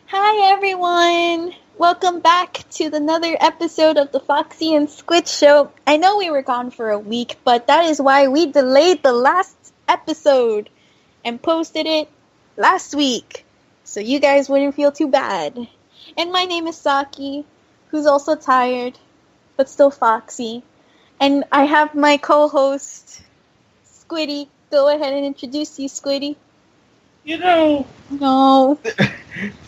Hi everyone! Welcome back to another episode of the Foxy and Squid show. I know we were gone for a week, but that is why we delayed the last episode and posted it last week, so you guys wouldn't feel too bad. And my name is Saki, who's also tired, but still foxy. And I have my co-host, Squiddy. Go ahead and introduce you, Squiddy. You know, No.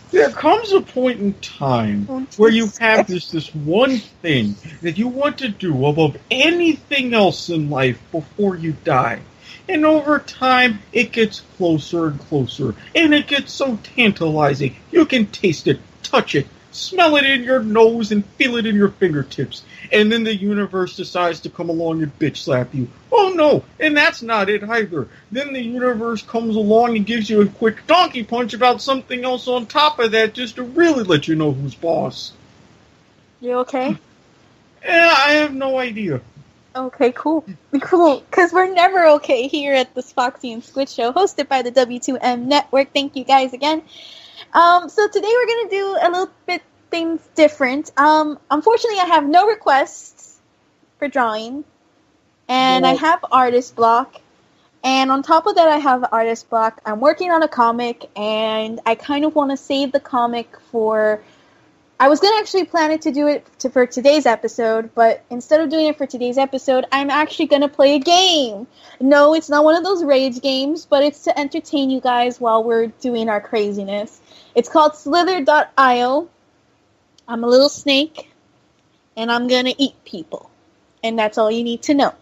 there comes a point in time where you have this one thing that you want to do above anything else in life before you die. And over time, it gets closer and closer, and it gets so tantalizing. You can taste it, touch it, smell it in your nose, and feel it in your fingertips. And then the universe decides to come along and bitch slap you. Oh no, and that's not it either. Then the universe comes along and gives you a quick donkey punch about something else on top of that just to really let you know who's boss. You okay? I have no idea. Okay, cool. Cool. Because we're never okay here at this Foxy and Squid show, hosted by the W2M Network. Thank you guys again. So today we're going to do a little bit things different. Unfortunately, I have no requests for drawing. And I have artist block. And on top of that, I have artist block. I'm working on a comic, and I kind of want to save the comic for... I was going to actually plan it to do it for today's episode, but instead of doing it for today's episode, I'm actually going to play a game. No, it's not one of those rage games, but it's to entertain you guys while we're doing our craziness. It's called Slither.io. I'm a little snake, and I'm going to eat people. And that's all you need to know.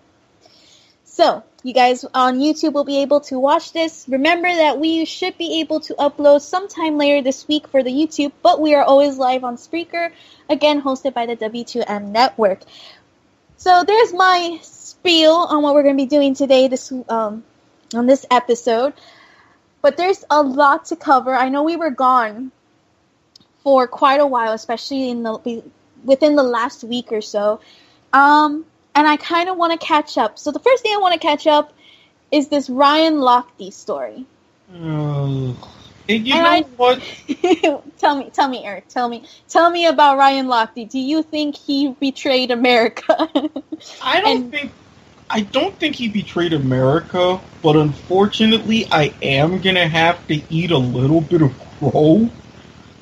So, you guys on YouTube will be able to watch this. Remember that we should be able to upload sometime later this week for the YouTube, but we are always live on Spreaker, again hosted by the W2M Network. So there's my spiel on what we're going to be doing today on this episode. But there's a lot to cover. I know we were gone for quite a while, especially within the last week or so. And I kind of want to catch up. So the first thing I want to catch up is this Ryan Lochte story. What? Tell me, Eric. Tell me about Ryan Lochte. Do you think he betrayed America? I don't think he betrayed America, but unfortunately, I am gonna have to eat a little bit of crow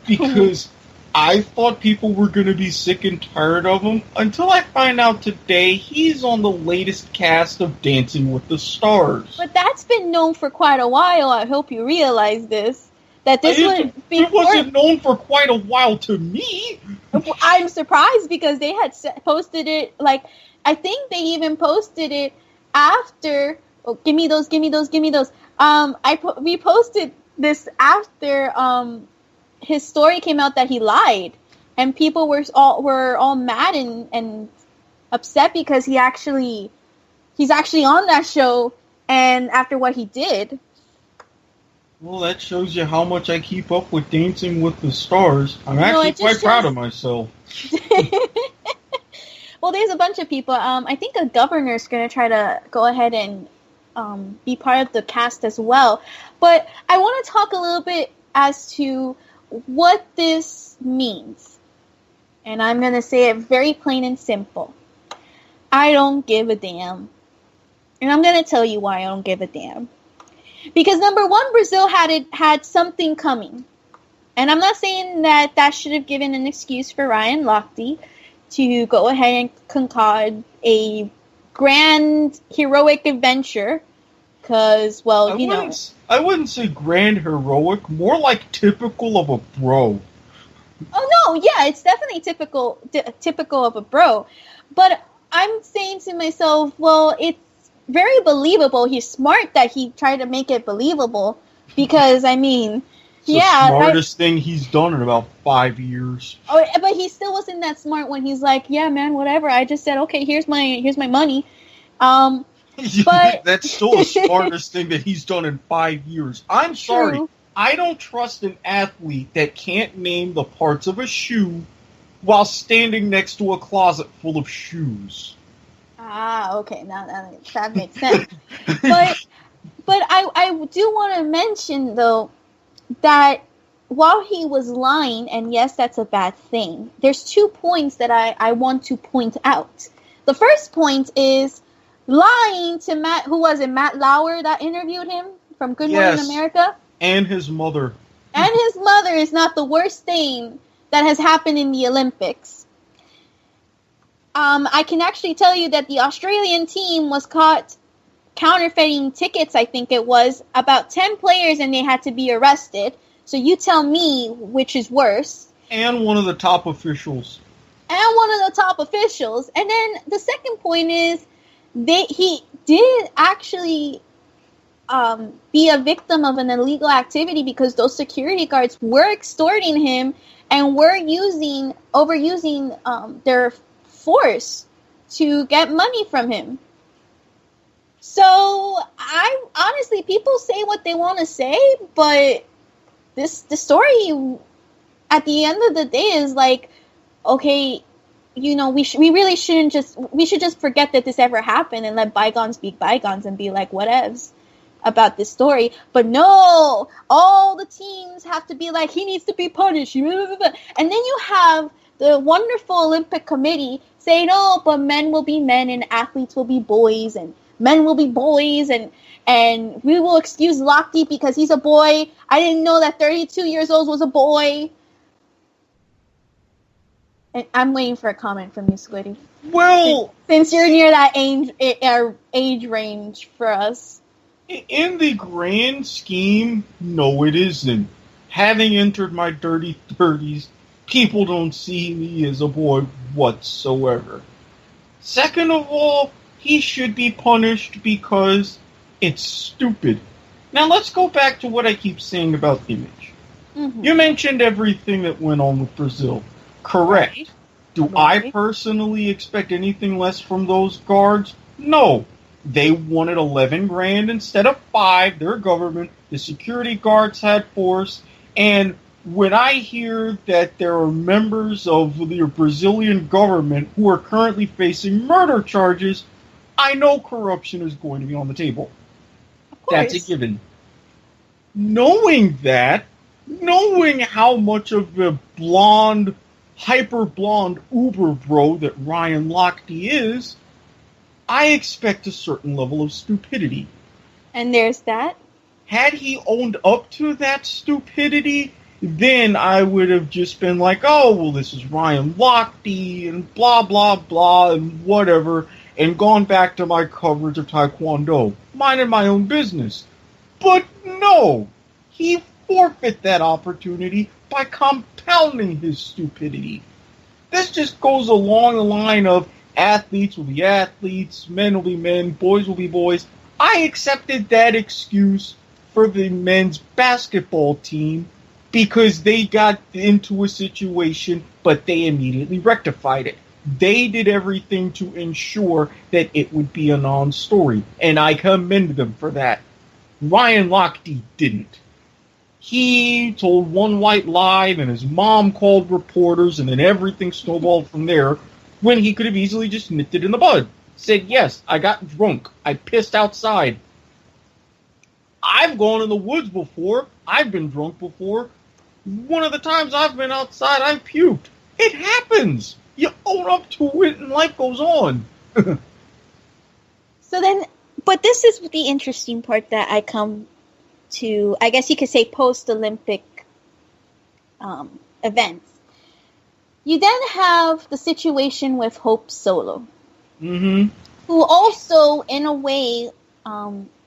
because I thought people were gonna be sick and tired of him until I find out today he's on the latest cast of Dancing with the Stars. But that's been known for quite a while. I hope you realize this. It wasn't known for quite a while to me. I'm surprised because they had posted it, I think they even posted it after. Oh, give me those. We posted this after his story came out that he lied, and people were all mad and upset because he's actually on that show, and after what he did. Well, that shows you how much I keep up with Dancing with the Stars. I'm actually quite proud of myself. Well, there's a bunch of people. I think a governor's going to try to go ahead and be part of the cast as well. But I want to talk a little bit as to what this means. And I'm going to say it very plain and simple. I don't give a damn. And I'm going to tell you why I don't give a damn. Because number one, Brazil had something coming. And I'm not saying that should have given an excuse for Ryan Lochte to go ahead and concoct a grand heroic adventure. Because, well, I wouldn't say grand heroic, more like typical of a bro. Oh, no, yeah, it's definitely typical of a bro. But I'm saying to myself, well, it's very believable. He's smart that he tried to make it believable. Because, I mean... It's the smartest thing he's done in about 5 years. Oh, but he still wasn't that smart when he's like, yeah, man, whatever. I just said, okay, here's my money. But that's still the smartest thing that he's done in 5 years. I'm sorry. True. I don't trust an athlete that can't name the parts of a shoe while standing next to a closet full of shoes. Ah, okay. Now that makes sense. But I do want to mention, though, that while he was lying, and yes, that's a bad thing, there's 2 points that I want to point out. The first point is lying to Matt, who was it, Matt Lauer that interviewed him from Good Morning America? And his mother. And his mother is not the worst thing that has happened in the Olympics. I can actually tell you that the Australian team was caught counterfeiting tickets, I think it was, about 10 players, and they had to be arrested. So you tell me which is worse. And one of the top officials. And then the second point is he did actually be a victim of an illegal activity because those security guards were extorting him and were overusing their force to get money from him. So I honestly, people say what they want to say, but the story at the end of the day is like, okay, you know, we should just forget that this ever happened and let bygones be bygones and be like whatevs about this story. But no, all the teams have to be like, he needs to be punished. And then you have the wonderful Olympic Committee saying, oh, but men will be men and athletes will be boys and men will be boys and we will excuse Lochte because he's a boy. I didn't know that 32 years old was a boy. And I'm waiting for a comment from you, Squiddy. Well, since you're near that age range for us. In the grand scheme, no, it isn't. Having entered my dirty 30s, people don't see me as a boy whatsoever. Second of all, he should be punished because it's stupid. Now let's go back to what I keep saying about image. Mm-hmm. You mentioned everything that went on with Brazil. Correct. Right. Do I personally expect anything less from those guards? No. They wanted 11 grand instead of 5. Their government, the security guards had force. And when I hear that there are members of the Brazilian government who are currently facing murder charges, I know corruption is going to be on the table. That's a given. Knowing that, knowing how much of a blonde, hyper-blonde uber bro that Ryan Lochte is, I expect a certain level of stupidity. And there's that. Had he owned up to that stupidity, then I would have just been like, oh, well, this is Ryan Lochte, and blah, blah, blah, and whatever, and gone back to my coverage of Taekwondo, minding my own business. But no, he forfeit that opportunity by compounding his stupidity. This just goes along the line of athletes will be athletes, men will be men, boys will be boys. I accepted that excuse for the men's basketball team because they got into a situation, but they immediately rectified it. They did everything to ensure that it would be a non-story, and I commend them for that. Ryan Lochte didn't. He told one white lie, and his mom called reporters, and then everything snowballed from there, when he could have easily just nipped it in the bud. Said, yes, I got drunk. I pissed outside. I've gone in the woods before. I've been drunk before. One of the times I've been outside, I've puked. It happens. You own up to it and life goes on. So then, but this is the interesting part that I come to, I guess you could say, post-Olympic events. You then have the situation with Hope Solo, who also, in a way,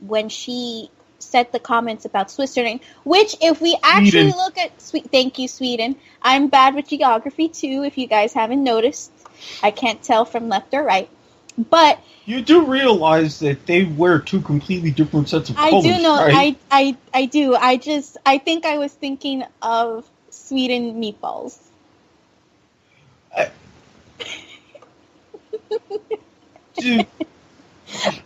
when she said the comments about Switzerland, which if we actually look at, thank you, Sweden. I'm bad with geography too, if you guys haven't noticed. I can't tell from left or right. But you do realize that they wear two completely different sets of colors, I do know, right? I do. I think I was thinking of Sweden meatballs.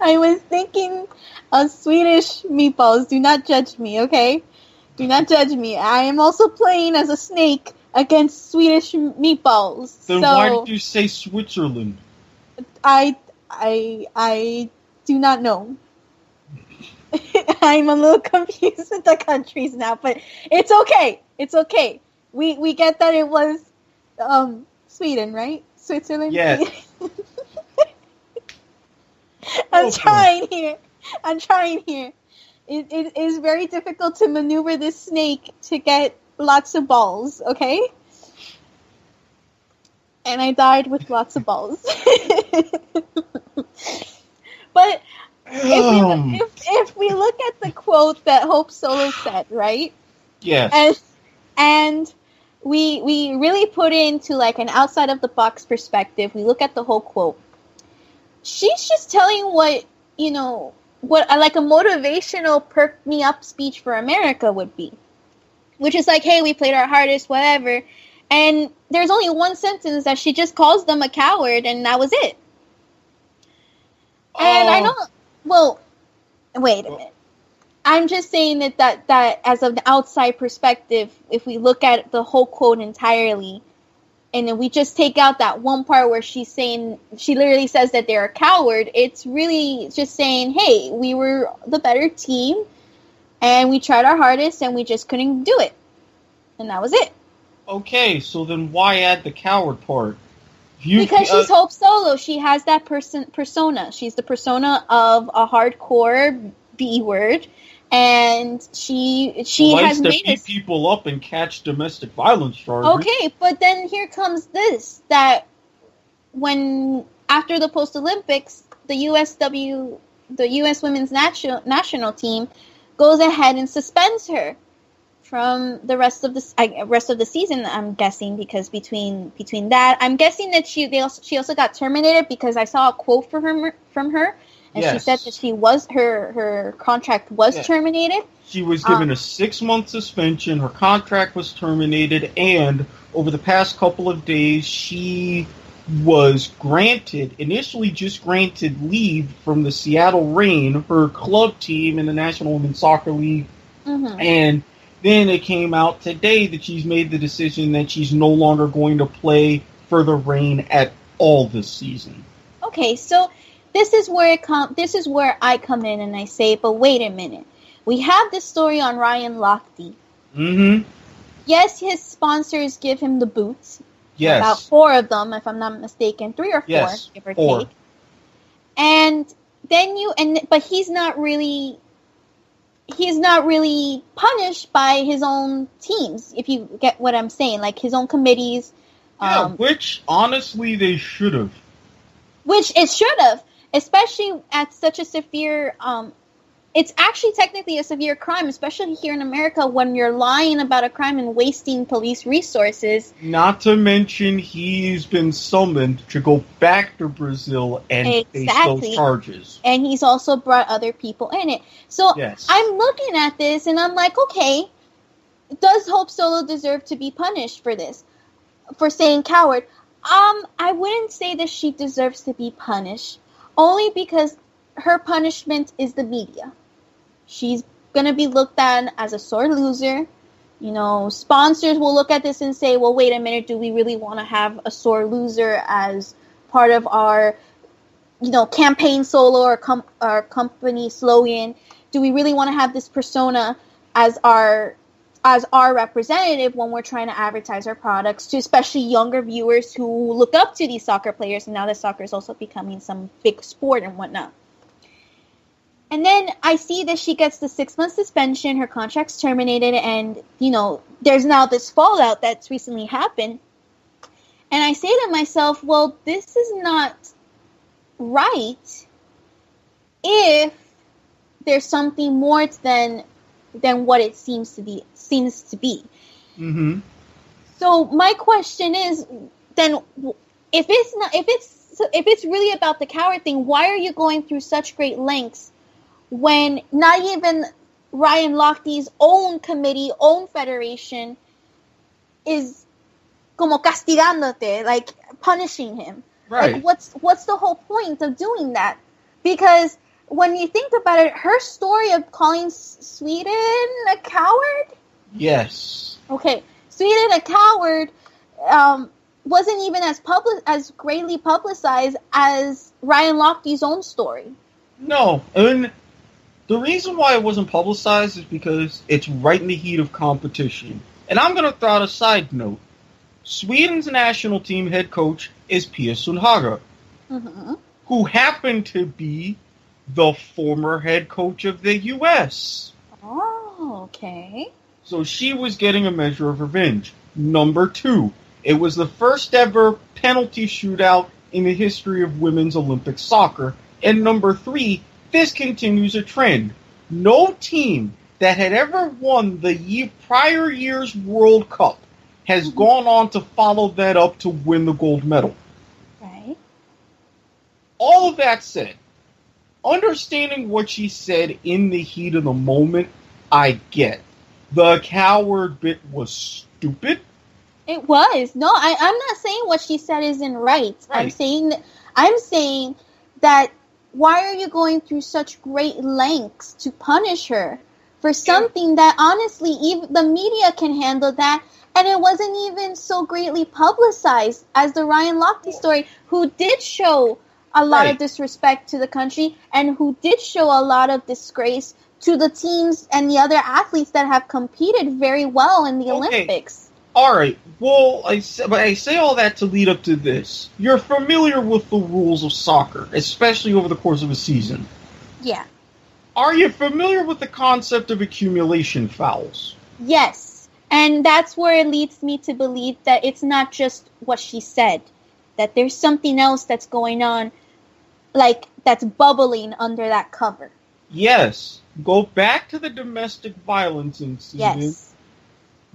I was thinking of Swedish meatballs. Do not judge me, okay? Do not judge me. I am also playing as a snake against Swedish meatballs. Then why did you say Switzerland? I do not know. I'm a little confused with the countries now, but it's okay. It's okay. We get that it was Sweden, right? Switzerland? Yes. I'm trying here. It is very difficult to maneuver this snake to get lots of balls, okay? And I died with lots of balls. But if we look at the quote that Hope Solo said, right? Yes. And we really put it into like an outside of the box perspective. We look at the whole quote. She's just telling what like a motivational perk me up speech for America would be, which is like, hey, we played our hardest, whatever. And there's only one sentence that she just calls them a coward, and that was it. And I know. Well, wait a minute. I'm just saying that as an outside perspective, if we look at the whole quote entirely, and then we just take out that one part where she literally says that they're a coward, it's really just saying, hey, we were the better team, and we tried our hardest, and we just couldn't do it. And that was it. Okay, so then why add the coward part? Because she's Hope Solo. She has that persona. She's the persona of a hardcore B-word. And she has made to beat people up and catch domestic violence charges. Okay, but then here comes this, that when after the post-Olympics, the U.S. women's national team goes ahead and suspends her from the rest of the season. I'm guessing, because between that, I'm guessing that she also got terminated, because I saw a quote from her. And yes. She said that her contract was terminated. She was given a 6-month suspension. Her contract was terminated, and over the past couple of days, she was initially just granted leave from the Seattle Reign, her club team in the National Women's Soccer League. Mm-hmm. And then it came out today that she's made the decision that she's no longer going to play for the Reign at all this season. Okay, so This is where I come in and I say, but wait a minute. We have this story on Ryan Lochte. Mm-hmm. Yes, his sponsors give him the boots. Yes. About 4 of them, if I'm not mistaken. 3 or 4, yes, give or 4. take. And then but he's not really punished by his own teams, if you get what I'm saying. Like his own committees. Yeah, which honestly they should have. Which it should have. Especially at such a severe, it's actually technically a severe crime, especially here in America, when you're lying about a crime and wasting police resources. Not to mention, he's been summoned to go back to Brazil and face those charges. And he's also brought other people in it. So yes. I'm looking at this and I'm like, okay, does Hope Solo deserve to be punished for this? For saying coward? I wouldn't say that she deserves to be punished. Only because her punishment is the media. She's going to be looked at as a sore loser. Sponsors will look at this and say, well, wait a minute, do we really want to have a sore loser as part of our, campaign solo or our company slogan? Do we really want to have this persona as our representative when we're trying to advertise our products to especially younger viewers who look up to these soccer players, and now that soccer is also becoming some big sport and whatnot. And then I see that she gets the 6-month suspension, her contract's terminated, and, there's now this fallout that's recently happened. And I say to myself, well, this is not right if there's something more than what it seems to be. Mm-hmm. So my question is, then, if it's really about the coward thing, why are you going through such great lengths when not even Ryan Lochte's own committee, own federation, is como castigándote, like punishing him? Right. Like, what's the whole point of doing that? Because when you think about it, her story of calling Sweden a coward? Yes. Okay, Sweden a coward wasn't even as greatly publicized as Ryan Lochte's own story. No, and The reason why it wasn't publicized is because it's right in the heat of competition. And I'm going to throw out a side note. Sweden's national team head coach is Pia Sundhage, who happened to be the former head coach of the U.S. Oh, okay. So she was getting a measure of revenge. Number 2, it was the first ever penalty shootout in the history of women's Olympic soccer. And number 3, this continues a trend. No team that had ever won the prior year's World Cup has gone on to follow that up to win the gold medal. Right. All of that said, understanding what she said in the heat of the moment, I get. The coward bit was stupid. It was. No, I'm not saying what she said isn't right. I'm saying that why are you going through such great lengths to punish her for something that honestly even the media can handle that, and it wasn't even so greatly publicized as the Ryan Lochte story, who did show a lot of disrespect to the country and who did show a lot of disgrace to the teams and the other athletes that have competed very well in the Olympics. All right. Well, I say all that to lead up to this. You're familiar with the rules of soccer, especially over the course of a season. Yeah. Are you familiar with the concept of accumulation fouls? Yes. And that's where it leads me to believe that it's not just what she said, that there's something else that's going on, like that's bubbling under that cover. Yes. Go back to the domestic violence incident,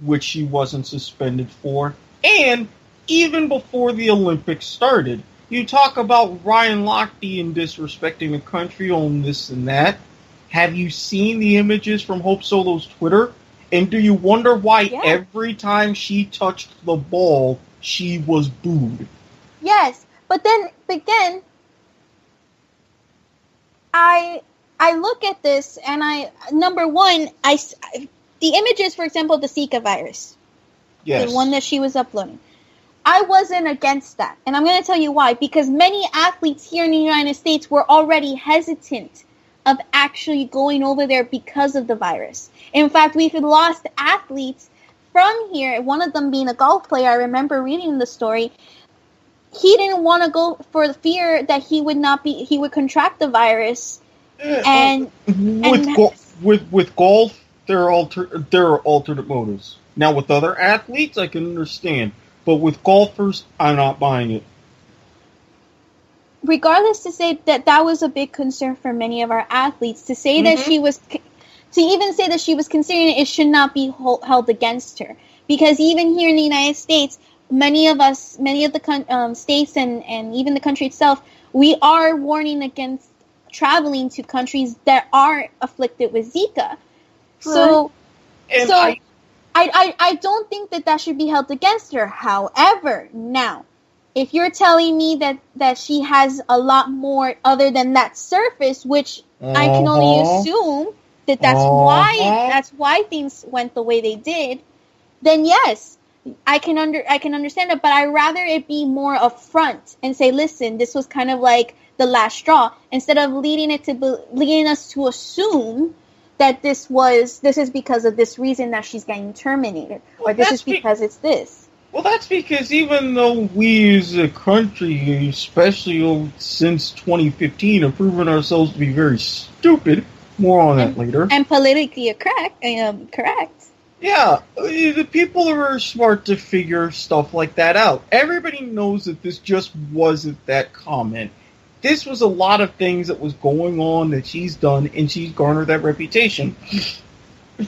which she wasn't suspended for, and even before the Olympics started. You talk about Ryan Lochte and disrespecting the country on this and that. Have you seen the images from Hope Solo's Twitter? And do you wonder why every time she touched the ball, she was booed? Yes, but then again, I look at this and number one, the images, for example, the Zika virus, the one that she was uploading, I wasn't against that. And I'm going to tell you why. Because many athletes here in the United States were already hesitant of actually going over there because of the virus. In fact, we've lost athletes from here, one of them being a golf player. I remember reading the story. He didn't want to go for the fear that he would contract the virus. With golf, there are alternate motives. Now, with other athletes, I can understand. But with golfers, I'm not buying it. Regardless, to say that was a big concern for many of our athletes. To say that she was considering it should not be held against her. Because even here in the United States, many of the states and even the country itself, we are warning against traveling to countries that are afflicted with Zika. So I don't think that should be held against her. However, now, if you're telling me that she has a lot more other than that surface, which I can only assume that's why things went the way they did, then yes, I can understand it. But I'd rather it be more upfront and say, listen, this was kind of like the last straw, instead of leading us to assume that this is because of this reason that she's getting terminated, or this is because it's this. Well, that's because even though we as a country, especially since 2015, have proven ourselves to be very stupid, more on that later. And politically correct. Yeah, the people are very smart to figure stuff like that out. Everybody knows that this just wasn't that comment. This was a lot of things that was going on that she's done, and she's garnered that reputation.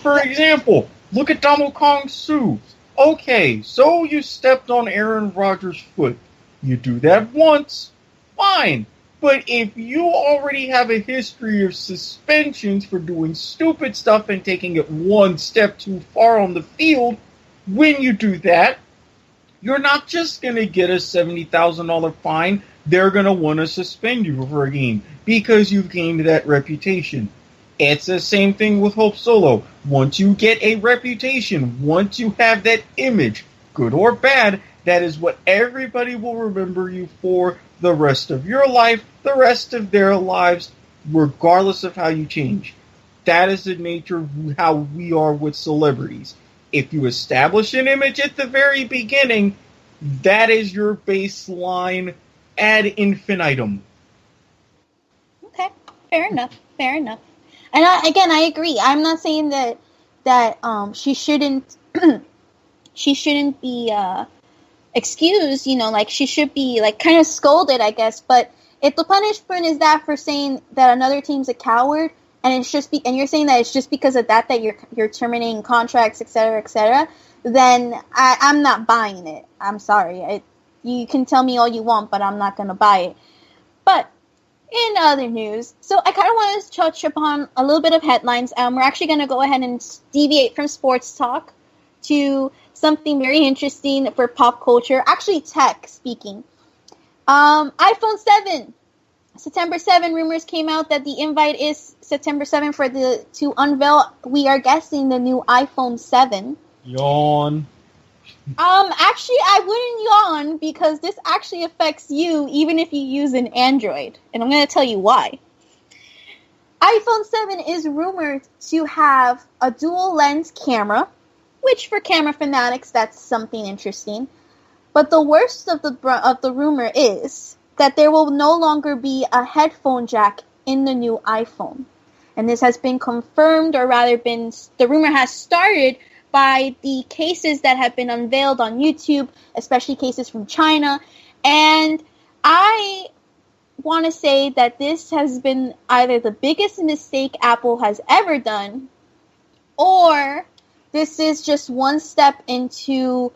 For example, look at Donald Kong Su. Okay, so you stepped on Aaron Rodgers' foot. You do that once, fine. But if you already have a history of suspensions for doing stupid stuff and taking it one step too far on the field, when you do that, you're not just going to get a $70,000 fine. They're going to want to suspend you for a game because you've gained that reputation. It's the same thing with Hope Solo. Once you get a reputation, once you have that image, good or bad, that is what everybody will remember you for the rest of your life, the rest of their lives, regardless of how you change. That is the nature of how we are with celebrities. If you establish an image at the very beginning, that is your baseline ad infinitum. Okay, fair enough. And I agree. I'm not saying that she shouldn't be excused. Like she should be like kind of scolded, I guess. But if the punishment is that for saying that another team's a coward, and and you're saying that it's just because of that you're terminating contracts, et cetera, then I'm not buying it. I'm sorry. You can tell me all you want, but I'm not gonna buy it. But in other news, so I kind of want to touch upon a little bit of headlines. We're actually going to go ahead and deviate from sports talk to something very interesting for pop culture, actually tech speaking. iPhone 7. September 7, rumors came out that the invite is September 7 to unveil, we are guessing, the new iPhone 7. Yawn. Actually, I wouldn't yawn because this actually affects you even if you use an Android. And I'm going to tell you why. iPhone 7 is rumored to have a dual lens camera, which for camera fanatics, that's something interesting. But the worst of the rumor is that there will no longer be a headphone jack in the new iPhone. And this has been confirmed, or rather the rumor has started by the cases that have been unveiled on YouTube, especially cases from China. And I want to say that this has been either the biggest mistake Apple has ever done, or this is just one step into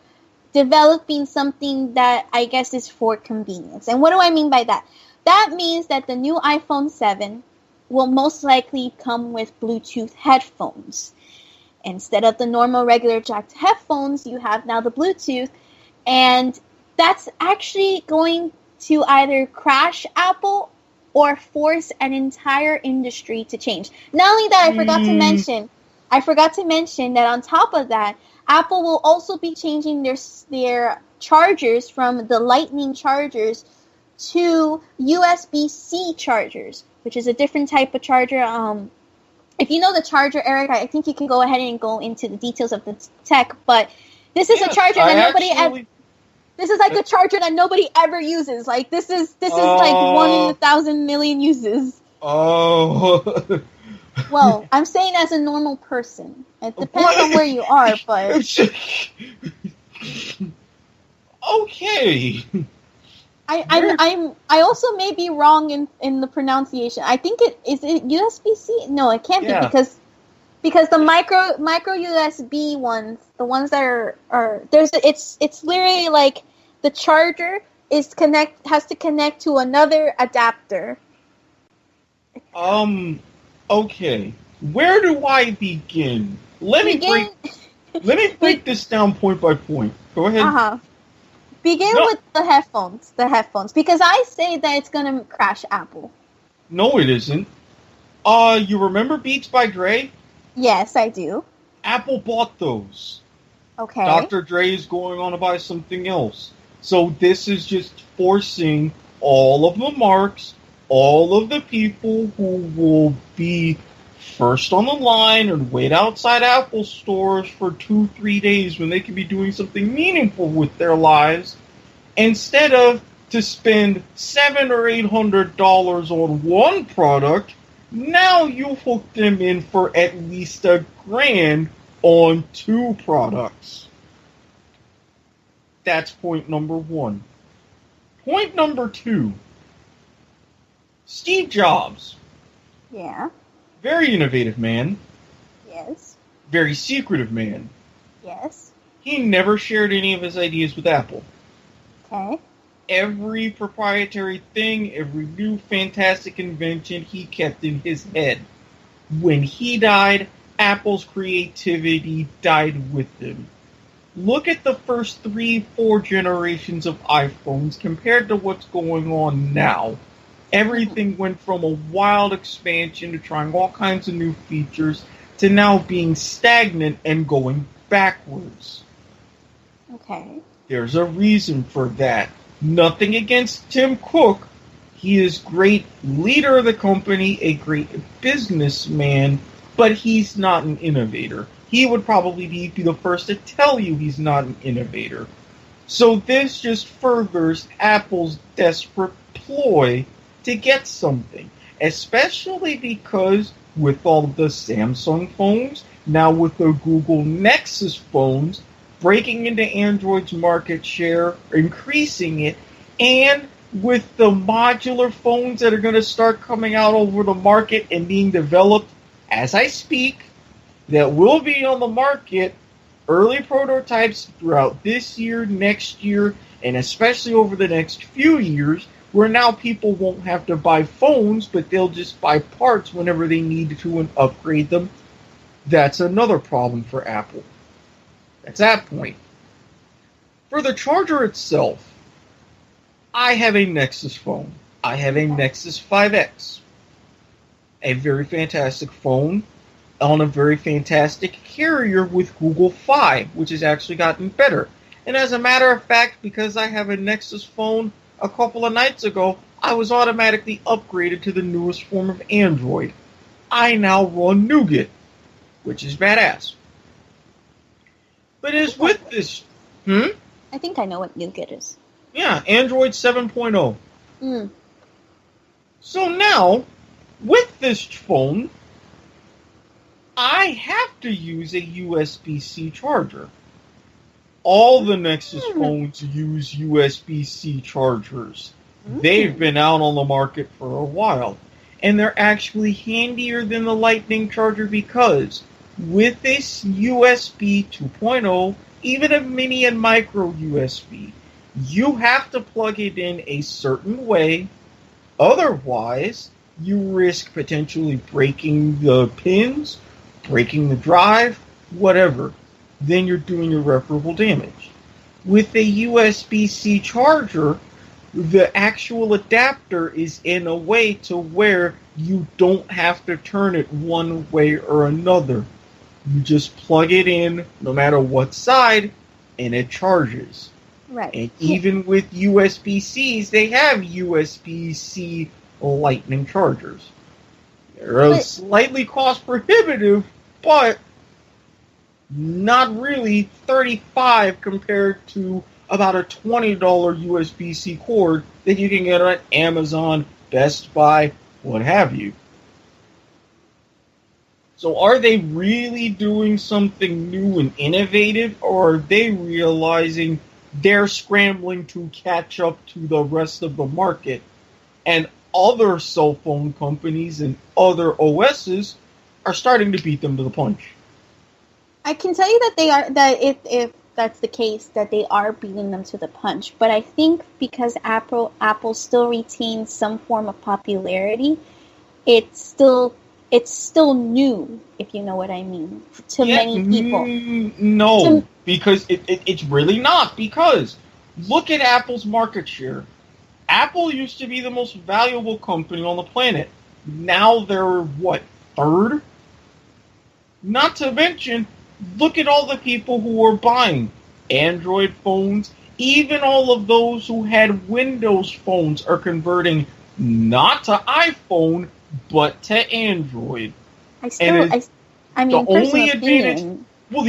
developing something that I guess is for convenience. And what do I mean by that? That means that the new iPhone 7 will most likely come with Bluetooth headphones. Instead of the normal regular jacked headphones, you have now the Bluetooth, and that's actually going to either crash Apple or force an entire industry to change. Not only that, I forgot to mention that on top of that, Apple will also be changing their chargers from the Lightning chargers to USB-C chargers, which is a different type of charger. If you know the charger, Eric, I think you can go ahead and go into the details of the tech. But this is a charger that this is like a charger that nobody ever uses. Like this is like 1 in 1,000 million uses. Oh. Well, I'm saying as a normal person. It depends on where you are, but okay. I also may be wrong in the pronunciation. I think is it USB-C? No, it can't be because the micro USB ones, the ones that are it's literally like the charger has to connect to another adapter. Okay. Where do I begin? Let me break this down point by point. Go ahead. Begin with the headphones, because I say that it's gonna crash Apple. No, it isn't. You remember Beats by Dre? Yes, I do. Apple bought those. Okay. Dr. Dre is going on to buy something else. So this is just forcing all of the marks, all of the people who will be first on the line and wait outside Apple stores for 2-3 days when they can be doing something meaningful with their lives, instead of to spend $700 or $800 on one product, now you hook them in for at least $1,000 on 2 products. That's point number 1. Point number 2. Steve Jobs. Yeah. Very innovative man. Yes. Very secretive man. Yes. He never shared any of his ideas with Apple. Okay. Every proprietary thing, every new fantastic invention he kept in his head. When he died, Apple's creativity died with him. Look at the first 3-4 generations of iPhones compared to what's going on now. Everything went from a wild expansion to trying all kinds of new features to now being stagnant and going backwards. Okay. There's a reason for that. Nothing against Tim Cook. He is great leader of the company, a great businessman, but he's not an innovator. He would probably be the first to tell you he's not an innovator. So this just furthers Apple's desperate ploy to get something, especially because with all the Samsung phones, now with the Google Nexus phones, breaking into Android's market share, increasing it, and with the modular phones that are going to start coming out over the market and being developed as I speak, that will be on the market, early prototypes throughout this year, next year, and especially over the next few years, where now people won't have to buy phones, but they'll just buy parts whenever they need to and upgrade them. That's another problem for Apple. That's that point. For the charger itself, I have a Nexus phone. I have a Nexus 5X. A very fantastic phone on a very fantastic carrier with Google Fi, which has actually gotten better. And as a matter of fact, because I have a Nexus phone a couple of nights ago, I was automatically upgraded to the newest form of Android. I now run Nougat, which is badass. But as with this... I think I know what Nougat is. Yeah, Android 7.0. So now, with this phone, I have to use a USB-C charger. All the Nexus phones use USB-C chargers. They've been out on the market for a while. And they're actually handier than the Lightning charger because with this USB 2.0, even a mini and micro USB, you have to plug it in a certain way. Otherwise, you risk potentially breaking the pins, breaking the drive, whatever. Then you're doing irreparable damage. With a USB-C charger, the actual adapter is in a way to where you don't have to turn it one way or another. You just plug it in, no matter what side, and it charges. Right. And even with USB-Cs, they have USB-C Lightning chargers. They're slightly cost prohibitive, but not really. $35 compared to about a $20 USB-C cord that you can get on Amazon, Best Buy, what have you. So are they really doing something new and innovative, or are they realizing they're scrambling to catch up to the rest of the market, and other cell phone companies and other OSs are starting to beat them to the punch? I can tell you that they are, that if that's the case, that they are beating them to the punch. But I think because Apple still retains some form of popularity, it's still new, if you know what I mean, to many people. No, because it's really not. Because look at Apple's market share. Apple used to be the most valuable company on the planet. Now they're, what, third? Not to mention, look at all the people who are buying Android phones. Even all of those who had Windows phones are converting not to iPhone, but to Android. The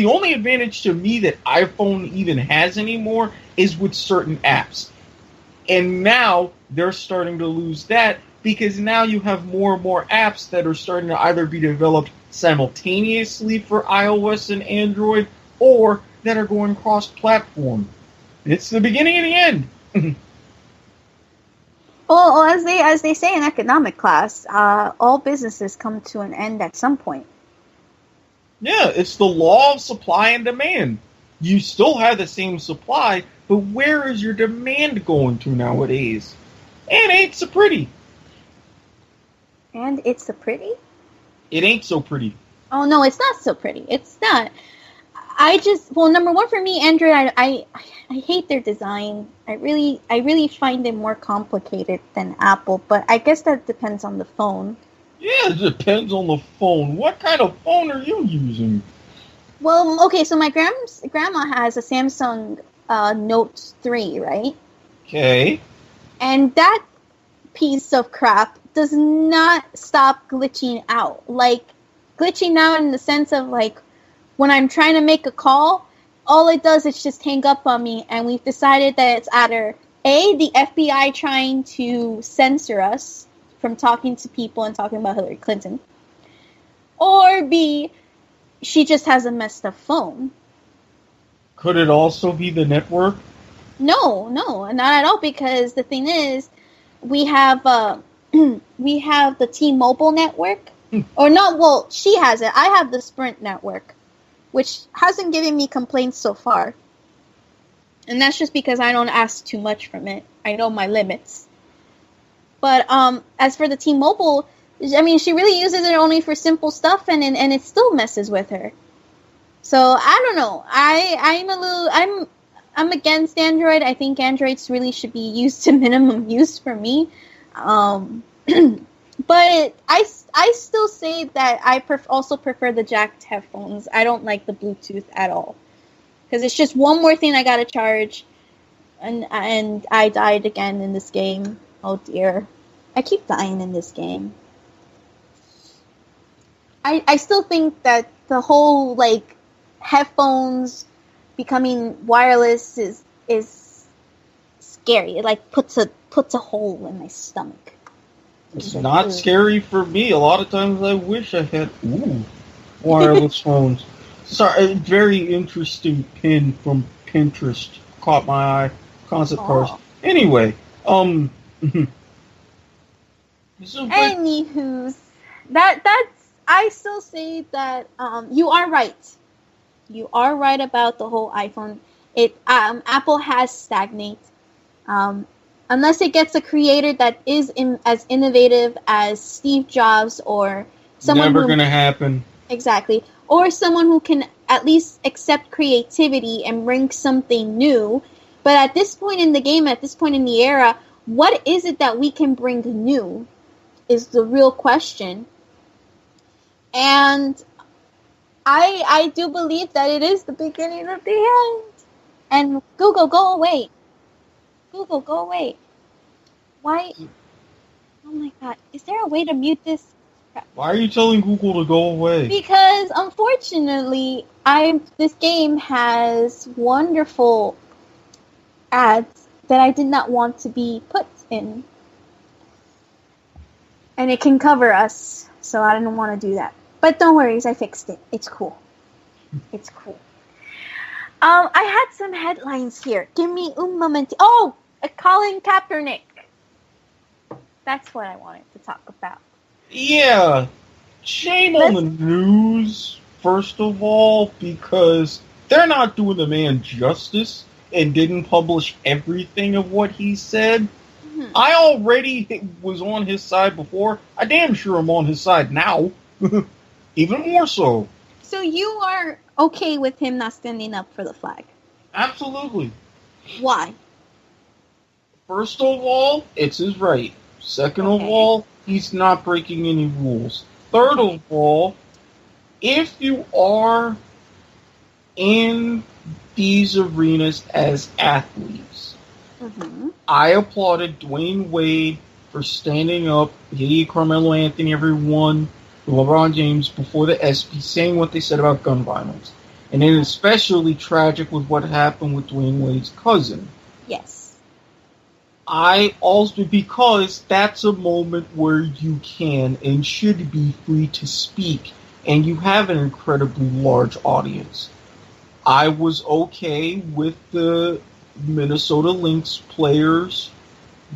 only advantage to me that iPhone even has anymore is with certain apps. And now they're starting to lose that because now you have more and more apps that are starting to either be developed simultaneously for iOS and Android or that are going cross-platform. It's the beginning and the end. Well, as they say in economic class, all businesses come to an end at some point. Yeah, it's the law of supply and demand. You still have the same supply, but where is your demand going to nowadays? And ain't so pretty. And it's so pretty? It ain't so pretty. Oh, no, it's not so pretty. It's not. Number one for me, Android, I hate their design. I really find it more complicated than Apple, but I guess that depends on the phone. Yeah, it depends on the phone. What kind of phone are you using? Well, okay, so my grandma has a Samsung Note 3, right? Okay. And that piece of crap does not stop glitching out. Like, glitchy now in the sense of, like, when I'm trying to make a call, all it does is just hang up on me, and we've decided that it's either A, the FBI trying to censor us from talking to people and talking about Hillary Clinton, or B, she just has a messed up phone. Could it also be the network? No, not at all, because the thing is, we have we have the T-Mobile network. Or not, well, she has it. I have the Sprint network, which hasn't given me complaints so far. And that's just because I don't ask too much from it. I know my limits. But as for the T-Mobile, I mean, she really uses it only for simple stuff, and it still messes with her. So I don't know. I'm against Android. I think Androids really should be used to minimum use for me. But I still say that I also prefer the jacked headphones. I don't like the Bluetooth at all. Because it's just one more thing I gotta charge. And I died again in this game. Oh dear. I keep dying in this game. I still think that the whole, like, headphones becoming wireless is scary. It, like, puts a hole in my stomach. It's not scary for me. A lot of times I wish I had wireless phones. Sorry, a very interesting pin from Pinterest caught my eye. Concept cars. Anyway, so anywho's, that's I still say that you are right. You are right about the whole iPhone. Apple has stagnated. Unless it gets a creator that is as innovative as Steve Jobs or someone never gonna happen. Exactly. Or someone who can at least accept creativity and bring something new. But at this point in the game, at this point in the era, what is it that we can bring new is the real question. And I do believe that it is the beginning of the end. And Google, go away. Google, go away. Why? Oh my god. Is there a way to mute this? Why are you telling Google to go away? Because, unfortunately, this game has wonderful ads that I did not want to be put in. And it can cover us, so I didn't want to do that. But don't worry, I fixed it. It's cool. It's cool. I had some headlines here. Give me un moment. Oh! Colin Kaepernick. That's what I wanted to talk about. Yeah. Shame on the news, first of all, because they're not doing the man justice and didn't publish everything of what he said. Mm-hmm. I already was on his side before. I damn sure am on his side now. Even more so. So you are okay with him not standing up for the flag? Absolutely. Why? First of all, it's his right. Second of all, he's not breaking any rules. Third of all, if you are in these arenas as athletes, I applauded Dwayne Wade for standing up, Carmelo Anthony, everyone, LeBron James before the ESPY, saying what they said about gun violence. And then especially tragic with what happened with Dwayne Wade's cousin. Yes. I also, because that's a moment where you can and should be free to speak, and you have an incredibly large audience. I was okay with the Minnesota Lynx players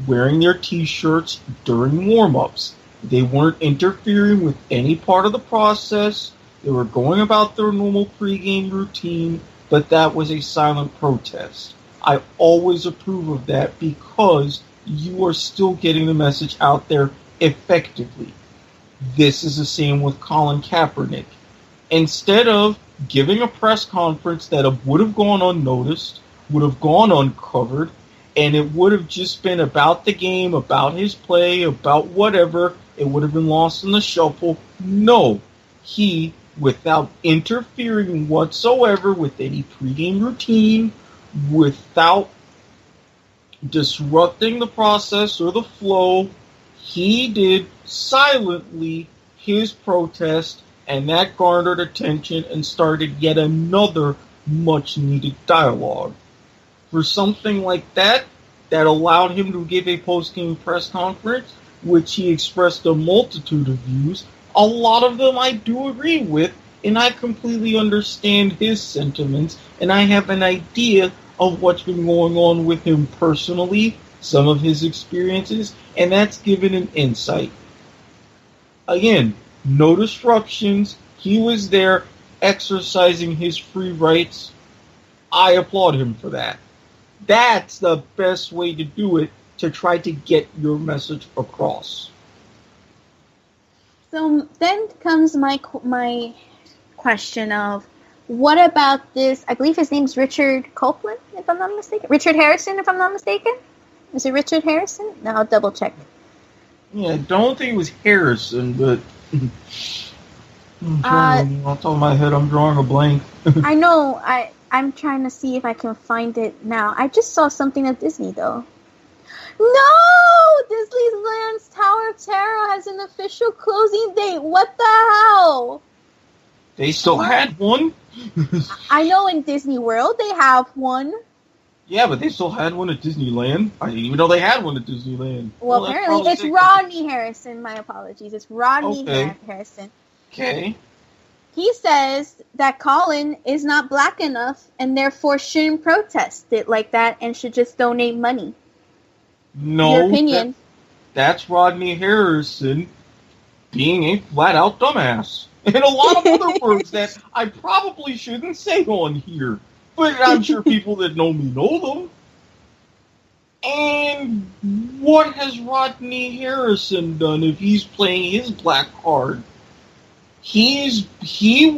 wearing their t-shirts during warm-ups. They weren't interfering with any part of the process. They were going about their normal pregame routine, but that was a silent protest. I always approve of that because you are still getting the message out there effectively. This is the same with Colin Kaepernick. Instead of giving a press conference that would have gone unnoticed, would have gone uncovered, and it would have just been about the game, about his play, about whatever, it would have been lost in the shuffle. No, he, without interfering whatsoever with any pregame routine, without disrupting the process or the flow, he did silently his protest And that garnered attention and started yet another much-needed dialogue. For something like that, that allowed him to give a post-game press conference, which he expressed a multitude of views. A lot of them I do agree with, and I completely understand his sentiments, and I have an idea of what's been going on with him personally, some of his experiences, and that's given an insight. Again, no disruptions. He was there exercising his free rights. I applaud him for that. That's the best way to do it, to try to get your message across. So then comes my question of, what about this? I believe his name's Richard Copeland, if I'm not mistaken. Richard Harrison, if I'm not mistaken. Is it Richard Harrison? No, I'll double check. Yeah, I don't think it was Harrison, but on top of my head, I'm drawing a blank. I know. I'm trying to see if I can find it now. I just saw something at Disney, though. No! Disneyland's Tower of Terror has an official closing date. What the hell? They still had one? I know in Disney World they have one. Yeah, but they still had one at Disneyland. I didn't even know they had one at Disneyland. Well, apparently it's Rodney Harrison. My apologies. It's Rodney Harrison. Okay. He says that Colin is not black enough and therefore shouldn't protest it like that and should just donate money. No. Your opinion? That's Rodney Harrison being a flat-out dumbass. And a lot of other words that I probably shouldn't say on here. But I'm sure people that know me know them. And what has Rodney Harrison done if he's playing his black card? He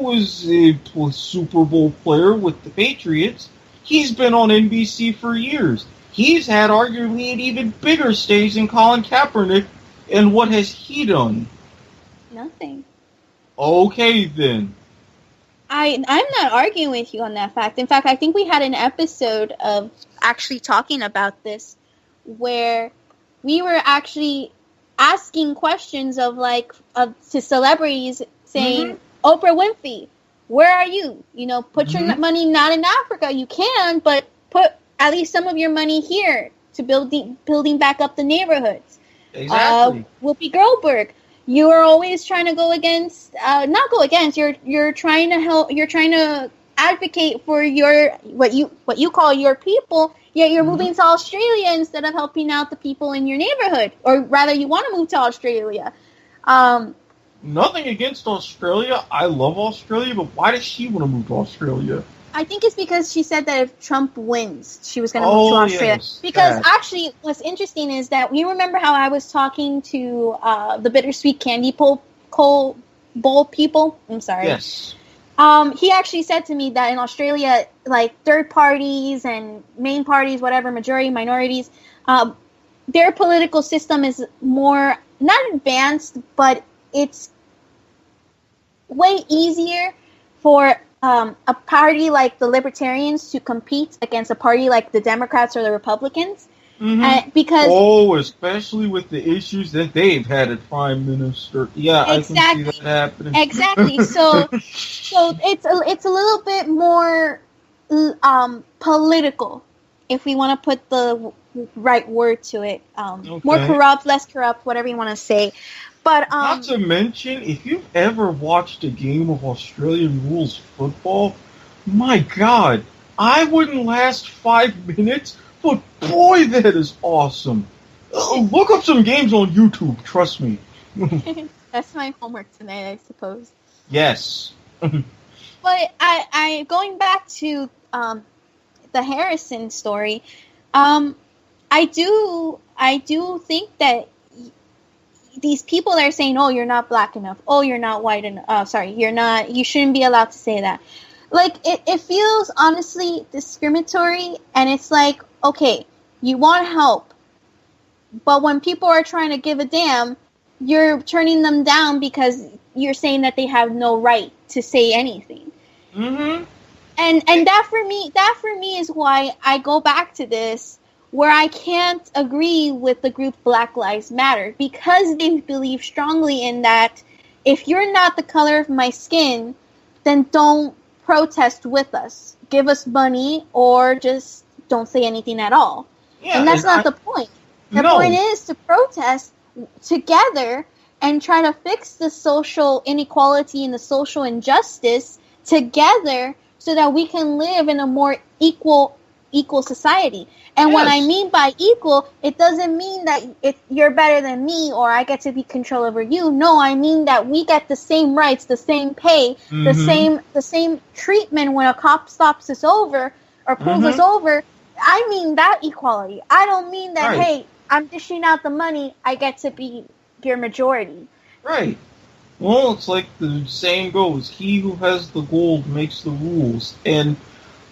was a Super Bowl player with the Patriots. He's been on NBC for years. He's had arguably an even bigger stage than Colin Kaepernick. And what has he done? Nothing. Okay, then. I'm not arguing with you on that fact. In fact, I think we had an episode of actually talking about this where we were actually asking questions of to celebrities saying, Oprah Winfrey, where are you? You know, put your money not in Africa. You can, but put at least some of your money here to building back up the neighborhoods. Exactly. Whoopi Goldberg. You are always trying to go against, not go against. You're trying to help. You're trying to advocate for what you call your people. Yet you're moving to Australia instead of helping out the people in your neighborhood, or rather, you want to move to Australia. Nothing against Australia. I love Australia, but why does she want to move to Australia? I think it's because she said that if Trump wins, she was going to move to Australia. Yes, because actually, what's interesting is that you remember how I was talking to the bittersweet candy bowl people. I'm sorry. Yes. He actually said to me that in Australia, like third parties and main parties, whatever, majority, minorities, their political system is more not advanced, but it's way easier for a party like the Libertarians to compete against a party like the Democrats or the Republicans. Because especially with the issues that they've had at Prime Minister. Yeah, exactly. I can see that happening. Exactly. So it's a little bit more political, if we want to put the right word to it. More corrupt, less corrupt, whatever you want to say. But not to mention, if you've ever watched a game of Australian rules football, my God, I wouldn't last 5 minutes, but boy, that is awesome. Look up some games on YouTube, trust me. That's my homework tonight, I suppose. Yes. But I going back to the Harrison story, I do think that these people that are saying, oh, you're not black enough, oh, you're not white enough, you shouldn't be allowed to say that. Like, it feels honestly discriminatory, and it's like, okay, you want help, but when people are trying to give a damn, you're turning them down because you're saying that they have no right to say anything. And that for me is why I go back to this, where I can't agree with the group Black Lives Matter, because they believe strongly in that if you're not the color of my skin, then don't protest with us. Give us money or just don't say anything at all. Yeah, and that's not the point. The point is to protest together and try to fix the social inequality and the social injustice together so that we can live in a more equal society. And what I mean by equal, it doesn't mean that you're better than me or I get to be control over you. No, I mean that we get the same rights, the same pay, the same treatment when a cop stops us over or pulls us over. I mean that equality. I don't mean that, hey, I'm dishing out the money, I get to be your majority. Right. Well, it's like the saying goes, he who has the gold makes the rules. And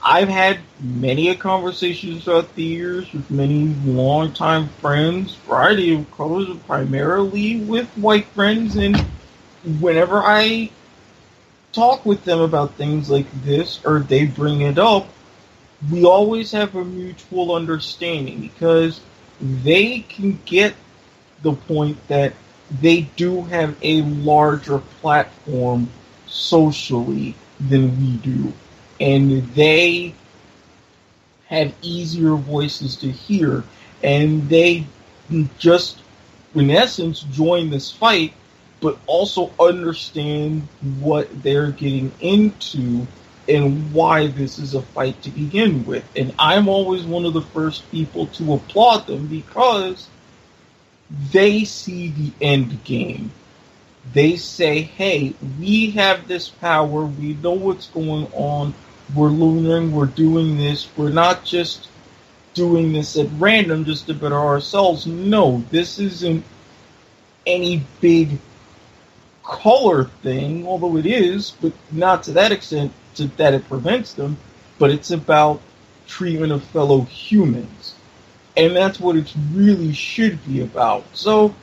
I've had many conversations throughout the years with many longtime friends, variety of colors, primarily with white friends, and whenever I talk with them about things like this, or they bring it up, we always have a mutual understanding, because they can get the point that they do have a larger platform socially than we do. And they have easier voices to hear. And they just, in essence, join this fight, but also understand what they're getting into and why this is a fight to begin with. And I'm always one of the first people to applaud them, because they see the end game. They say, hey, we have this power, we know what's going on, we're learning, we're doing this, we're not just doing this at random just to better ourselves. No, this isn't any big color thing, although it is, but not to that extent that it prevents them, but it's about treatment of fellow humans. And that's what it really should be about. So,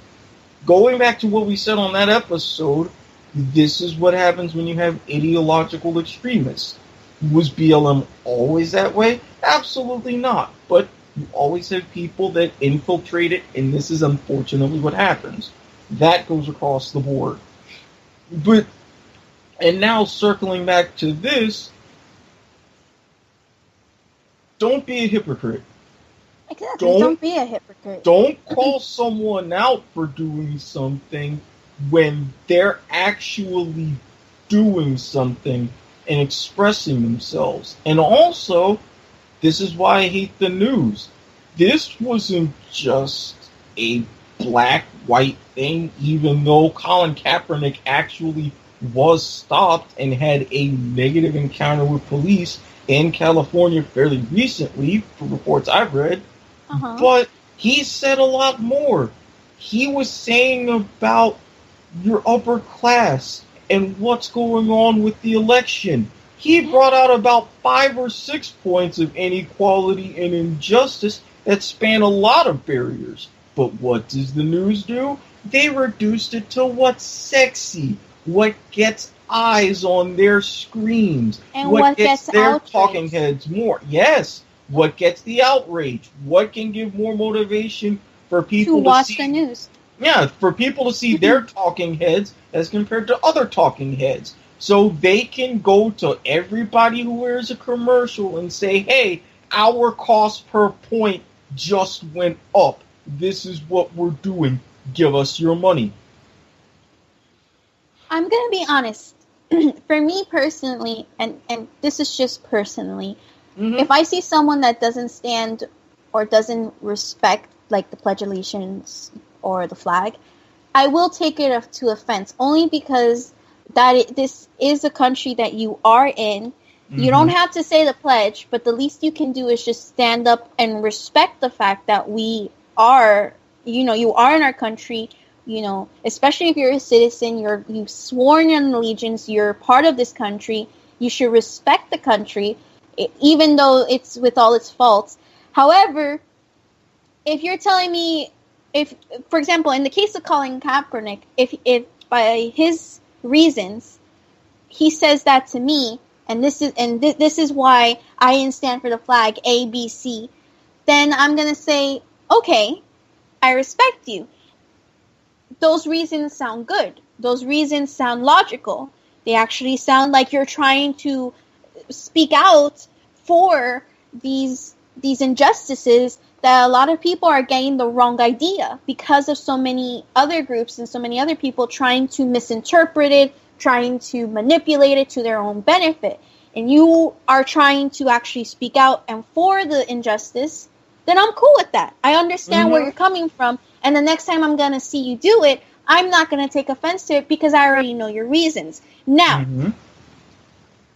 going back to what we said on that episode, this is what happens when you have ideological extremists. Was BLM always that way? Absolutely not. But you always have people that infiltrate it, and this is unfortunately what happens. That goes across the board. And now circling back to this, don't be a hypocrite. Exactly. Don't be a hypocrite. Don't call someone out for doing something when they're actually doing something and expressing themselves. And also, this is why I hate the news. This wasn't just a black-white thing, even though Colin Kaepernick actually was stopped and had a negative encounter with police in California fairly recently, from reports I've read. But he said a lot more. He was saying about your upper class and what's going on with the election. He brought out about 5 or 6 points of inequality and injustice that span a lot of barriers. But what does the news do? They reduced it to what's sexy, what gets eyes on their screens, and what gets their outrage. Talking heads more. Yes. What gets the outrage? What can give more motivation for people to watch the news? Yeah, for people to see their talking heads as compared to other talking heads. So they can go to everybody who wears a commercial and say, hey, our cost per point just went up. This is what we're doing. Give us your money. I'm going to be honest. For me personally, and this is just personally, if I see someone that doesn't stand or doesn't respect, like, the Pledge of Allegiance or the flag, I will take it to offense, only because this is a country that you are in. You don't have to say the pledge, but the least you can do is just stand up and respect the fact that we are, you are in our country, especially if you're a citizen, you've sworn an allegiance, you're part of this country, you should respect the country, even though it's with all its faults. However, if you're telling me, for example, in the case of Colin Kaepernick, if by his reasons he says that to me, and this is why I didn't stand for the flag A, B, C, then I'm gonna say, okay, I respect you. Those reasons sound good. Those reasons sound logical. They actually sound like you're trying to speak out for these injustices that a lot of people are getting the wrong idea because of so many other groups and so many other people trying to misinterpret it, trying to manipulate it to their own benefit. And you are trying to actually speak out and for the injustice, then I'm cool with that. I understand where you're coming from, and the next time I'm going to see you do it, I'm not going to take offense to it because I already know your reasons. Now,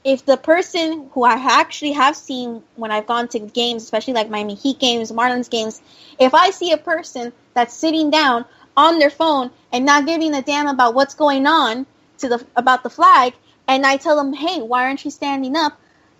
if the person who I actually have seen when I've gone to games, especially like Miami Heat games, Marlins games, if I see a person that's sitting down on their phone and not giving a damn about what's going on about the flag, and I tell them, hey, why aren't you standing up?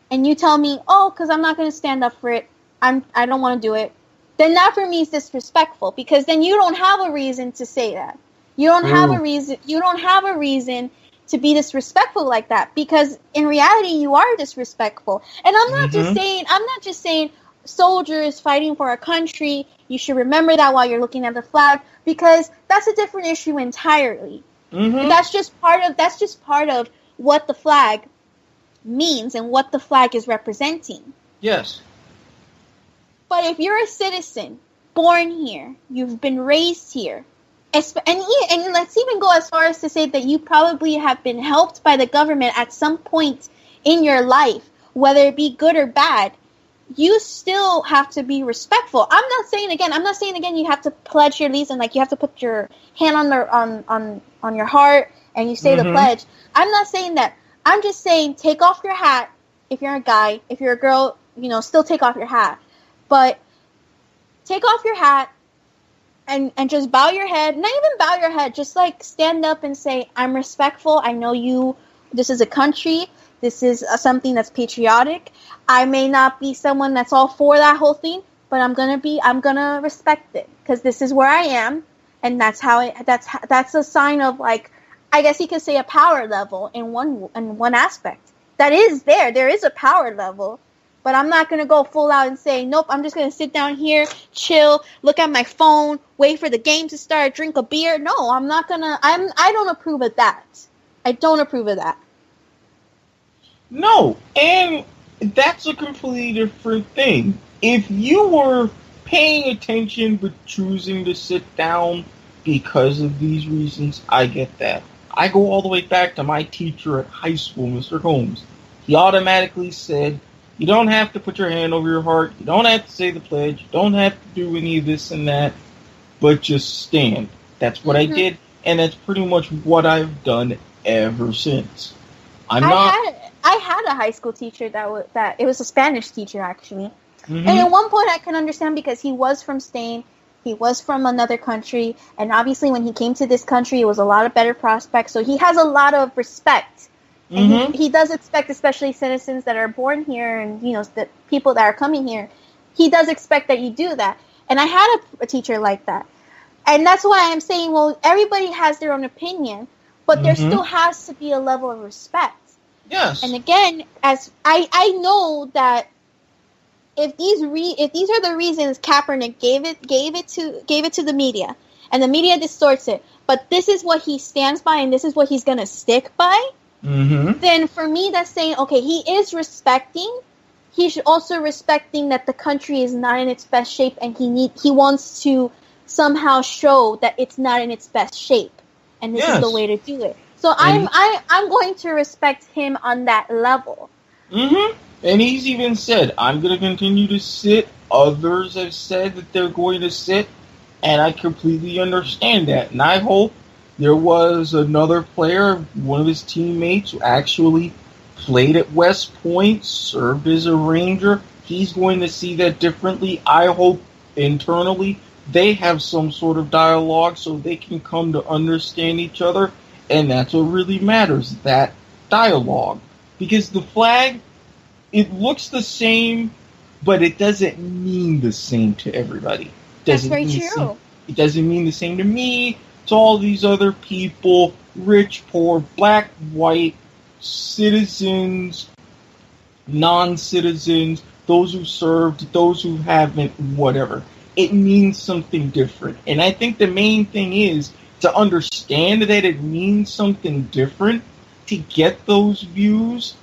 And you tell me, oh, because I'm not going to stand up for it. I don't want to do it. Then that for me is disrespectful, because then you don't have a reason to say that. You don't have a reason. You don't have a reason to be disrespectful like that, because in reality you are disrespectful. And I'm not just saying soldiers fighting for a country, you should remember that while you're looking at the flag, because that's a different issue entirely. That's just part of what the flag means and what the flag is representing. Yes. But if you're a citizen born here, you've been raised here, and let's even go as far as to say that you probably have been helped by the government at some point in your life, whether it be good or bad, you still have to be respectful. I'm not saying again you have to pledge your allegiance and like you have to put your hand on your heart and you say the pledge. I'm not saying that. I'm just saying take off your hat if you're a guy. If you're a girl, still take off your hat. But take off your hat and just bow your head. Not even bow your head. Just like stand up and say, I'm respectful. I know you. This is a country. This is something that's patriotic. I may not be someone that's all for that whole thing, but I'm gonna respect it because this is where I am, and that's a sign of, like, I guess you could say a power level in one aspect. That is there. There is a power level, but I'm not gonna go full out and say, nope, I'm just gonna sit down here, chill, look at my phone, wait for the game to start, drink a beer. No, I'm not gonna. I don't approve of that. I don't approve of that. No, and that's a completely different thing. If you were paying attention but choosing to sit down because of these reasons, I get that. I go all the way back to my teacher at high school, Mr. Holmes. He automatically said, you don't have to put your hand over your heart, you don't have to say the pledge, you don't have to do any of this and that, but just stand. That's what I did, and that's pretty much what I've done ever since. I had a high school teacher that it was a Spanish teacher, actually. And at one point I can understand because he was from Spain, he was from another country, and obviously when he came to this country it was a lot of better prospects, so he has a lot of respect. And he does expect, especially citizens that are born here and, the people that are coming here, he does expect that you do that. And I had a teacher like that. And that's why I'm saying, well, everybody has their own opinion, but there still has to be a level of respect. Yes. And again, as I know that if these are the reasons Kaepernick gave it to the media, and the media distorts it, but this is what he stands by and this is what he's gonna stick by, then for me that's saying, okay, he is respecting. He should also respecting that the country is not in its best shape, and he wants to somehow show that it's not in its best shape, and this is the way to do it. So I'm going to respect him on that level. And he's even said, I'm going to continue to sit. Others have said that they're going to sit, and I completely understand that. And I hope there was another player, one of his teammates, who actually played at West Point, served as a Ranger. He's going to see that differently. I hope internally they have some sort of dialogue so they can come to understand each other. And that's what really matters, that dialogue. Because the flag, it looks the same, but it doesn't mean the same to everybody. That's very true. It doesn't mean the same to me, to all these other people, rich, poor, black, white, citizens, non-citizens, those who served, those who haven't, whatever. It means something different. And I think the main thing is to understand that it means something different, to get those views.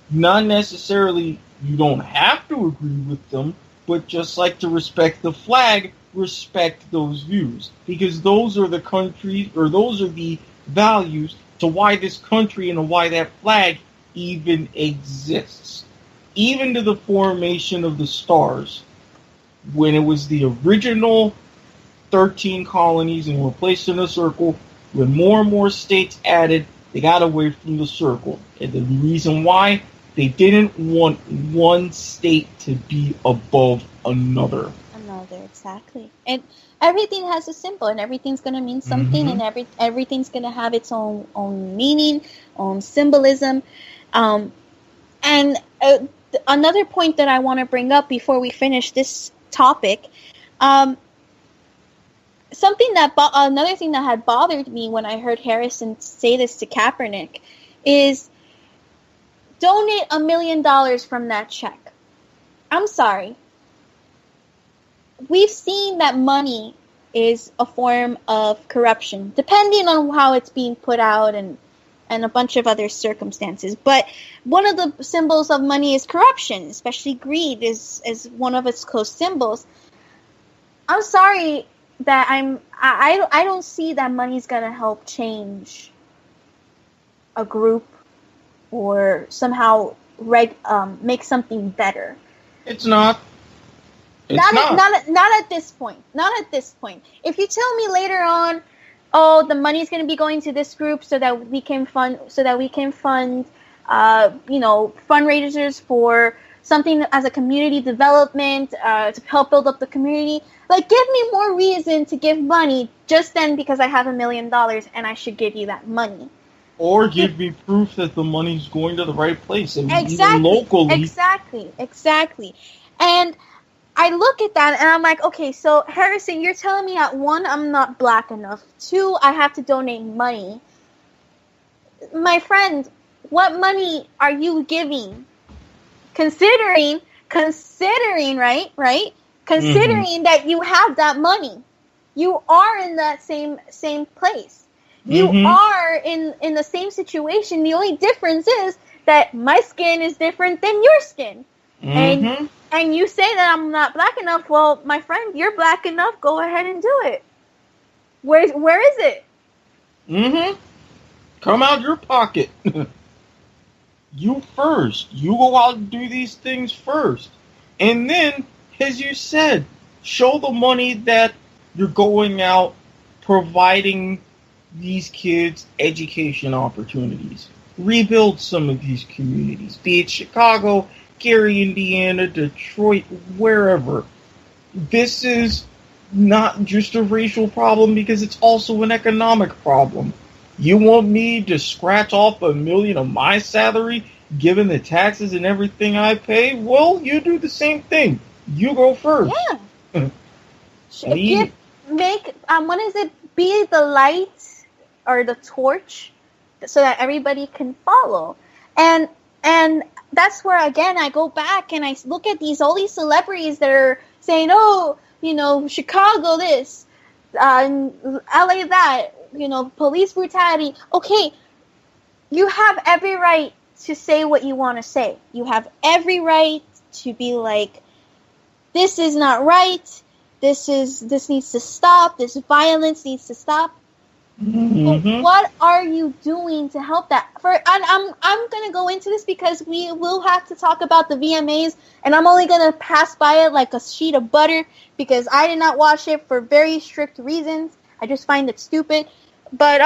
Not necessarily you don't have to agree with them, but just like to respect the flag, respect those views. Because those are the countries, or those are the values to why this country and why that flag even exists. Even to the formation of the stars, when it was the original 13 colonies and were placed in a circle, when more and more states added, they got away from the circle. And the reason why, they didn't want one state to be above another. Another, exactly. And everything has a symbol, and everything's going to mean something, and everything's going to have its own meaning, own symbolism. And another point that I want to bring up before we finish this topic, another thing that had bothered me when I heard Harrison say this to Kaepernick is donate $1 million from that check. I'm sorry. We've seen that money is a form of corruption, depending on how it's being put out and a bunch of other circumstances. But one of the symbols of money is corruption, especially greed is one of its close symbols. I'm sorry that I don't see that money's gonna help change a group or somehow make something better. It's not. Not at this point. Not at this point. If you tell me later on, oh, the money's going to be going to this group so that we can fund fundraisers for something as a community development, to help build up the community. Like, give me more reason to give money just then because I have $1 million and I should give you that money. Or give me proof that the money's going to the right place. And even locally. Exactly. And I look at that and I'm like, okay, so Harrison, you're telling me at 1, I'm not black enough. 2, I have to donate money. My friend, what money are you giving? Considering, right? Considering that you have that money. You are in that same place. You are in the same situation. The only difference is that my skin is different than your skin. And you say that I'm not black enough. Well, my friend, you're black enough. Go ahead and do it. Where is it? Come out your pocket. You first. You go out and do these things first. And then, as you said, show the money that you're going out providing these kids education opportunities. Rebuild some of these communities, be it Chicago, Gary, Indiana, Detroit, wherever. This is not just a racial problem because it's also an economic problem. You want me to scratch off $1 million of my salary, given the taxes and everything I pay? Well, you do the same thing. You go first. Yeah. Be the light or the torch so that everybody can follow. And that's where, again, I go back and I look at all these celebrities that are saying, oh, Chicago this, LA that, police brutality. Okay, you have every right to say what you want to say. You have every right to be like, this is not right. This needs to stop. This violence needs to stop. But what are you doing to help that? I'm going to go into this because we will have to talk about the VMAs, and I'm only going to pass by it like a sheet of butter because I did not watch it for very strict reasons. I just find it stupid. But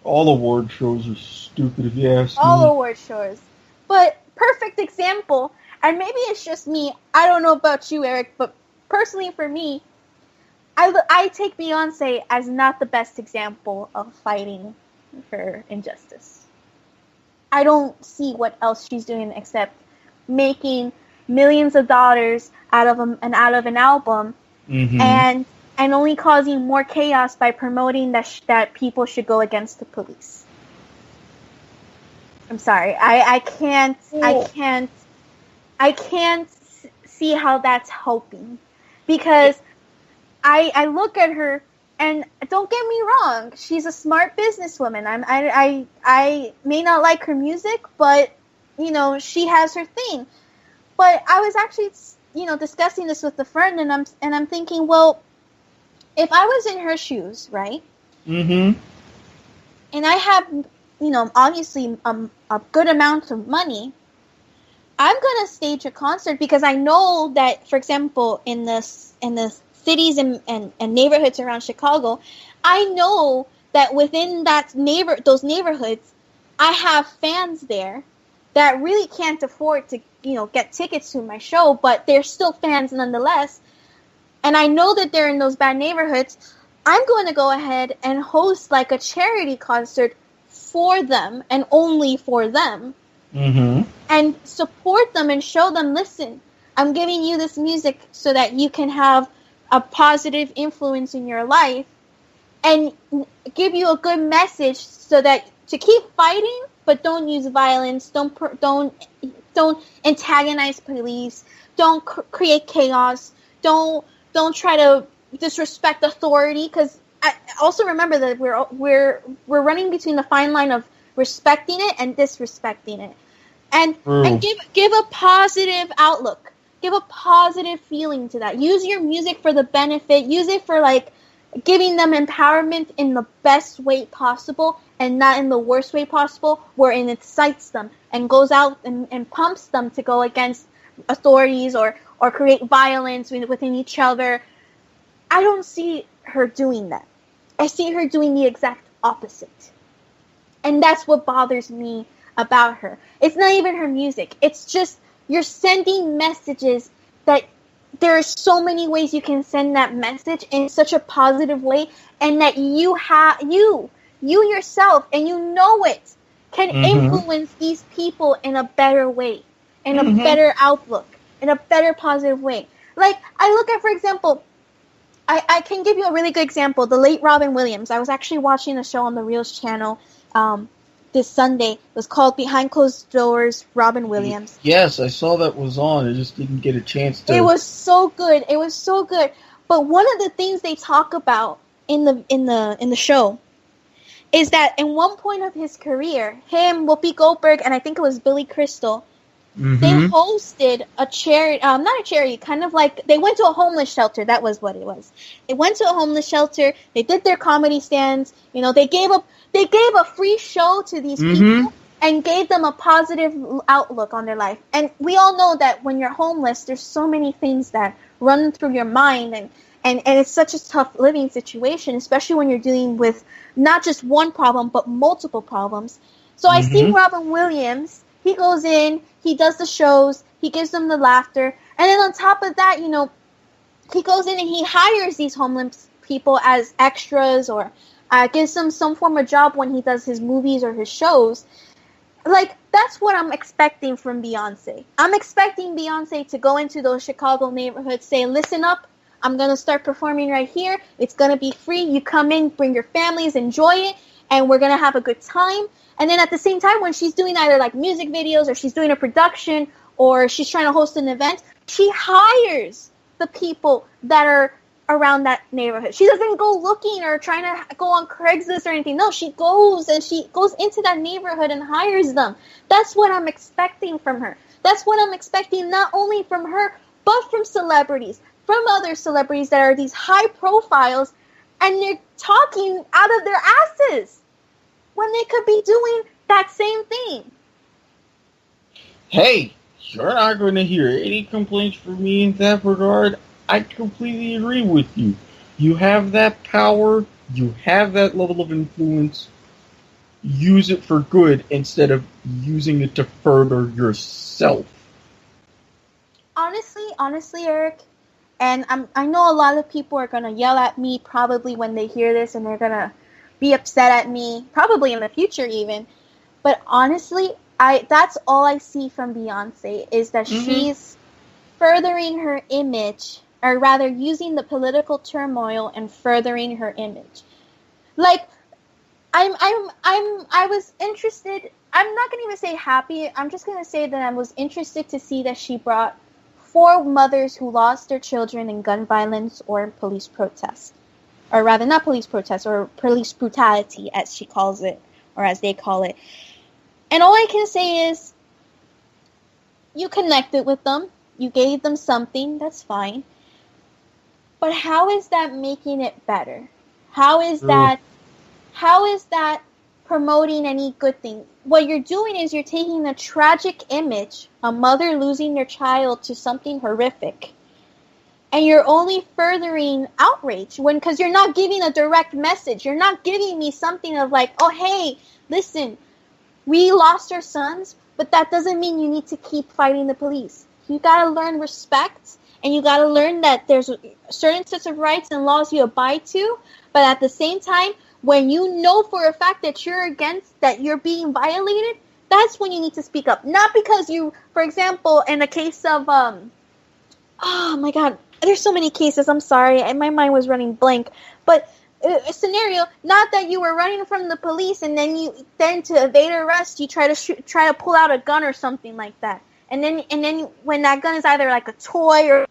all award shows are stupid if you ask me. All award shows. But perfect example, and maybe it's just me. I don't know about you, Eric, but personally for me, I take Beyonce as not the best example of fighting for injustice. I don't see what else she's doing except making millions of dollars out of an album, and only causing more chaos by promoting that people should go against the police. I'm sorry, I can't see how that's helping, because I look at her And don't get me wrong, she's a smart businesswoman. I may not like her music, but she has her thing. But I was actually discussing this with a friend, and I'm thinking, well, if I was in her shoes, right? Mm-hmm. And I have obviously a good amount of money, I'm gonna stage a concert because I know that, for example, in the cities and neighborhoods around Chicago, I know that within those neighborhoods, I have fans there that really can't afford to get tickets to my show, but they're still fans nonetheless. And I know that they're in those bad neighborhoods. I'm going to go ahead and host like a charity concert for them and only for them. Mm-hmm. And support them and show them, listen, I'm giving you this music so that you can have a positive influence in your life, and give you a good message so that to keep fighting, but don't use violence, don't antagonize police, don't create chaos, don't try to disrespect authority, because I also remember that we're running between the fine line of respecting it and disrespecting it. And give a positive outlook. Give a positive feeling to that. Use your music for the benefit. Use it for like giving them empowerment in the best way possible and not in the worst way possible, wherein it incites them and goes out and pumps them to go against authorities or create violence within each other. I don't see her doing that. I see her doing the exact opposite. And that's what bothers me about her. It's not even her music. It's just you're sending messages that there are so many ways you can send that message in such a positive way, and that you yourself, and you know it, can influence these people in a better way, in a better outlook, in a better positive way. Like, I look at, for example, I can give you a really good example. The late Robin Williams. I was actually watching a show on the Reels channel this Sunday. It was called Behind Closed Doors, Robin Williams. Yes, I saw that was on. I just didn't get a chance to. It was so good. It was so good. But one of the things they talk about in the show is that in one point of his career, him, Whoopi Goldberg, and I think it was Billy Crystal, they hosted a charity, not a charity, kind of like, they went to a homeless shelter. That was what it was. They went to a homeless shelter. They did their comedy stands. They gave a free show to these people and gave them a positive outlook on their life. And we all know that when you're homeless, there's so many things that run through your mind, and it's such a tough living situation, especially when you're dealing with not just one problem, but multiple problems. So I see Robin Williams. He goes in, he does the shows, he gives them the laughter, and then on top of that, he goes in and he hires these homeless people as extras, or gives them some form of job when he does his movies or his shows. Like, that's what I'm expecting from Beyonce. I'm expecting Beyonce to go into those Chicago neighborhoods, say, listen up, I'm going to start performing right here. It's going to be free. You come in, bring your families, enjoy it, and we're going to have a good time. And then at the same time, when she's doing either like music videos, or she's doing a production, or she's trying to host an event, she hires the people that are around that neighborhood. She doesn't go looking or trying to go on Craigslist or anything. No, she goes into that neighborhood and hires them. That's what I'm expecting from her. That's what I'm expecting not only from her, but from celebrities, from other celebrities that are these high profiles, and they're talking out of their asses when they could be doing that same thing. Hey, you're not going to hear any complaints from me in that regard. I completely agree with you. You have that power, you have that level of influence. Use it for good instead of using it to further yourself. Honestly, Eric, and I know a lot of people are going to yell at me probably when they hear this, and they're going to be upset at me, probably in the future even. But honestly, that's all I see from Beyonce, is that she's furthering her image, or rather using the political turmoil and furthering her image. Like, I was interested, I'm not going to even say happy, I'm just going to say that I was interested to see that she brought 4 mothers who lost their children in gun violence or police protests. or rather not police protest, or police brutality as she calls it, or as they call it. And all I can say is, you connected with them, you gave them something, that's fine. But how is that making it better? How is that promoting any good thing? What you're doing is you're taking a tragic image, a mother losing their child to something horrific, and you're only furthering outrage because you're not giving a direct message. You're not giving me something of like, oh, hey, listen, we lost our sons, but that doesn't mean you need to keep fighting the police. You got to learn respect, and you got to learn that there's certain sets of rights and laws you abide to, but at the same time, when you know for a fact that you're being violated, that's when you need to speak up. Not because you, for example, in the case of, oh my God, there's so many cases, I'm sorry, and my mind was running blank, but a scenario, not that you were running from the police and then to evade arrest, you try to pull out a gun or something like that. And then when that gun is either like a toy or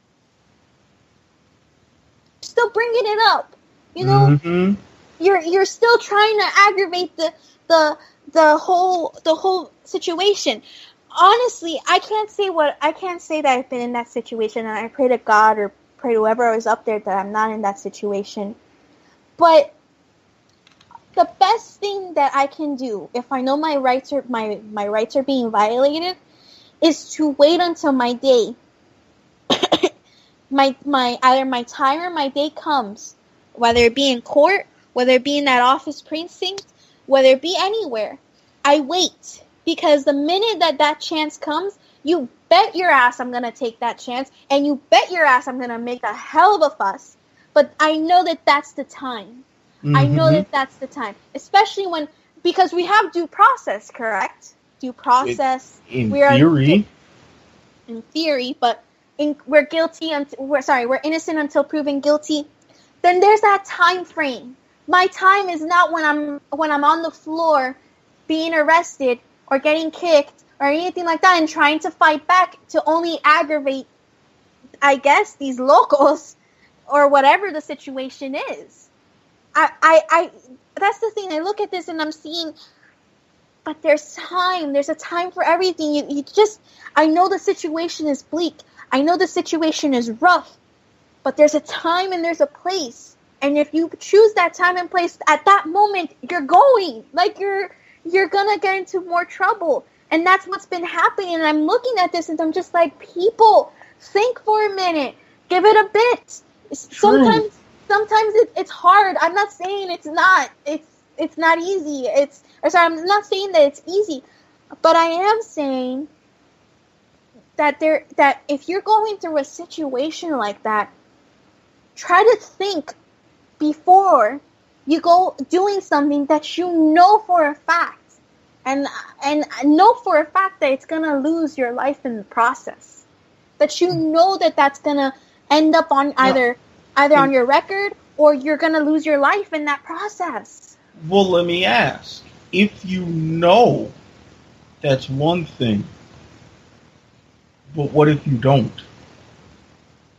still bringing it up, you know, mm-hmm. You're still trying to aggravate the whole situation. Honestly, I can't say that I've been in that situation, and I pray to God or pray to whoever is up there that I'm not in that situation. But the best thing that I can do if I know my rights are being violated is to wait until my day, either my time or my day comes, whether it be in court, whether it be in that office precinct, whether it be anywhere. I wait, because the minute that chance comes, you bet your ass I'm going to take that chance, and you bet your ass I'm going to make a hell of a fuss. But I know that that's the time. Mm-hmm. I know that that's the time. Especially because we have due process, correct? Due process. In theory, but we're innocent until proven guilty. Then there's that time frame. My time is not when I'm on the floor being arrested or getting kicked or anything like that and trying to fight back to only aggravate, I guess, these locals or whatever the situation is. I that's the thing. I look at this and I'm seeing, but there's time. There's a time for everything. I know the situation is bleak. I know the situation is rough, but there's a time and there's a place. And if you choose that time and place at that moment, you're going. Like, you're gonna get into more trouble. And that's what's been happening. And I'm looking at this and I'm just like, people, think for a minute. Give it a bit. Sometimes it's hard. I'm not saying it's not. It's not easy. I'm not saying that it's easy. But I am saying that if you're going through a situation like that, try to think before you go doing something that you know for a fact, and know for a fact that it's gonna lose your life in the process. That you know that's gonna end up on either on your record, or you're gonna lose your life in that process. Well, let me ask: if you know, that's one thing. But what if you don't?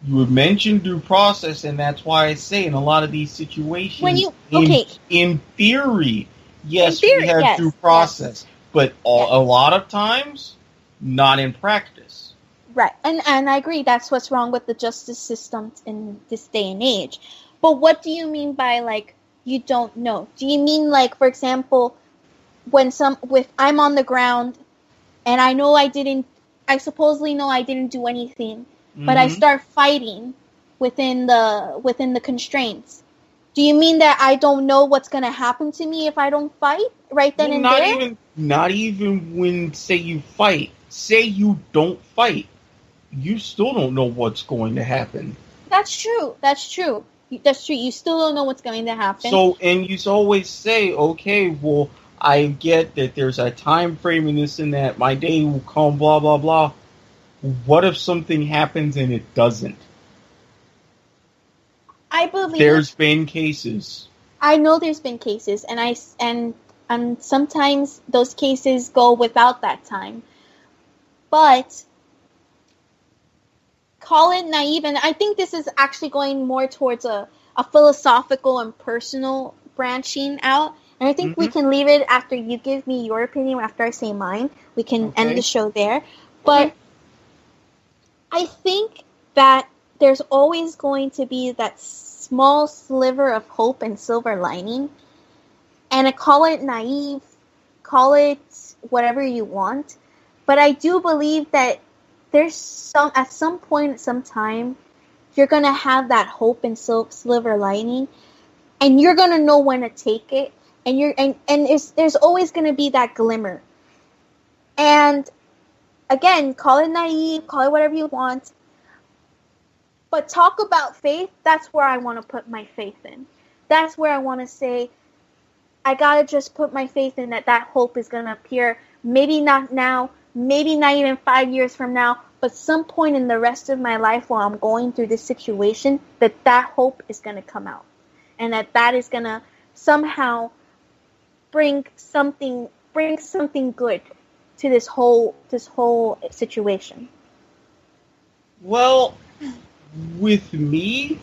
You would mention due process, and that's why I say in a lot of these situations, in theory, yes, we have due process, but a lot of times, not in practice. Right, and I agree. That's what's wrong with the justice system in this day and age. But what do you mean by, like, you don't know? Do you mean, like, for example, if I'm on the ground and I supposedly know I didn't do anything, but I start fighting within the constraints. Do you mean that I don't know what's going to happen to me if I don't fight right then and there? Not even when, say, you fight. Say you don't fight. You still don't know what's going to happen. That's true. You still don't know what's going to happen. So, and you always say, okay, well, I get that there's a time frame in this and that. My day will come, blah, blah, blah. What if something happens and it doesn't? I believe there's been cases. I know there's been cases, and sometimes those cases go without that time. But call it naive, and I think this is actually going more towards a a philosophical and personal branching out. And I think we can leave it after you give me your opinion, after I say mine. We can end the show there. But I think that there's always going to be that small sliver of hope and silver lining. And I call it naive, call it whatever you want. But I do believe that there's at some point, some time, you're going to have that hope and silver lining. And you're going to know when to take it. And there's always going to be that glimmer. And again, call it naive, call it whatever you want. But talk about faith, that's where I want to put my faith in. That's where I want to say, I got to just put my faith in that hope is going to appear. Maybe not now, maybe not even 5 years from now, but some point in the rest of my life while I'm going through this situation, that hope is going to come out. And that is going to somehow bring something good to this whole situation. Well, with me,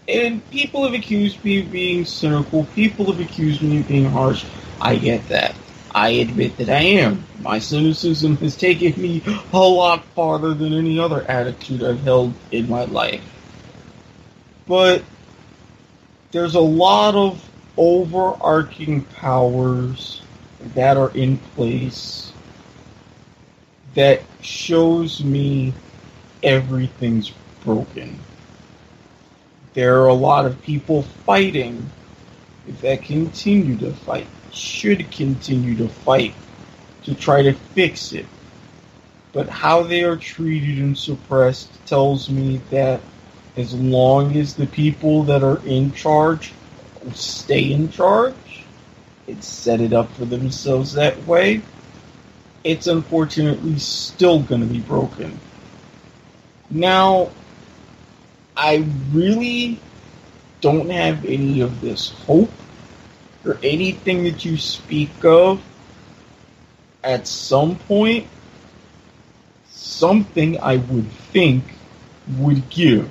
and people have accused me of being cynical, people have accused me of being harsh. I get that. I admit that I am. My cynicism has taken me a lot farther than any other attitude I've held in my life. But there's a lot of overarching powers that are in place that shows me everything's broken. There are a lot of people fighting that continue to fight, should continue to fight to try to fix it. But how they are treated and suppressed tells me that as long as the people that are in charge stay in charge, it's set it up for themselves that way, it's unfortunately still going to be broken. Now, I really don't have any of this hope or anything that you speak of. At some point, something I would think would give.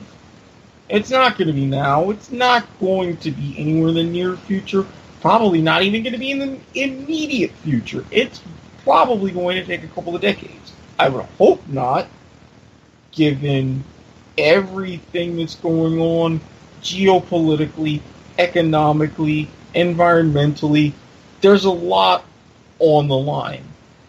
It's not going to be now. It's not going to be anywhere in the near future. Probably not even going to be in the immediate future. It's probably going to take a couple of decades. I would hope not, given everything that's going on geopolitically, economically, environmentally. There's a lot on the line.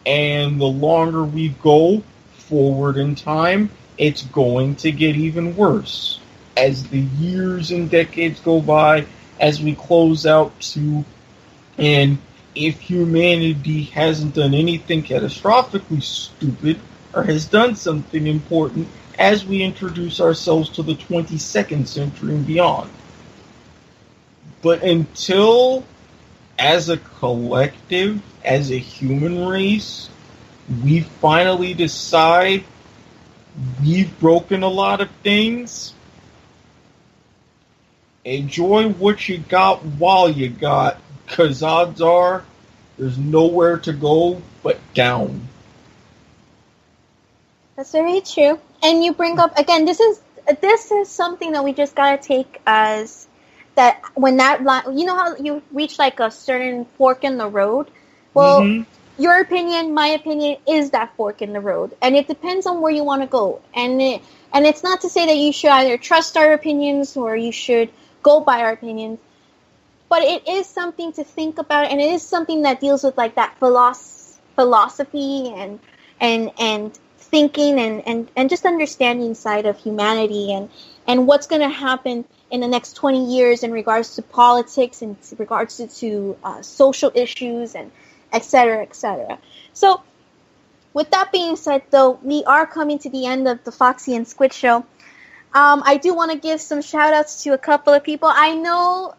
And the longer we go forward in time, it's going to get even worse. As the years and decades go by, as we close out to, and if humanity hasn't done anything catastrophically stupid, or has done something important, as we introduce ourselves to the 22nd century and beyond. But until, as a collective, as a human race, we finally decide we've broken a lot of things, enjoy what you got while you got, because odds are there's nowhere to go but down. That's very true. And you bring up, again, this is something that we just gotta take as that when that line, you know how you reach like a certain fork in the road? Well, your opinion, my opinion is that fork in the road. And it depends on where you want to go. And it's not to say that you should either trust our opinions or you should go by our opinions. But it is something to think about, and it is something that deals with like that philosophy and thinking and just understanding side of humanity and what's going to happen in the next 20 years in regards to politics and in regards to social issues and et cetera, et cetera. So with that being said, though, we are coming to the end of the Foxy and Squid show. I do want to give some shout outs to a couple of people. I know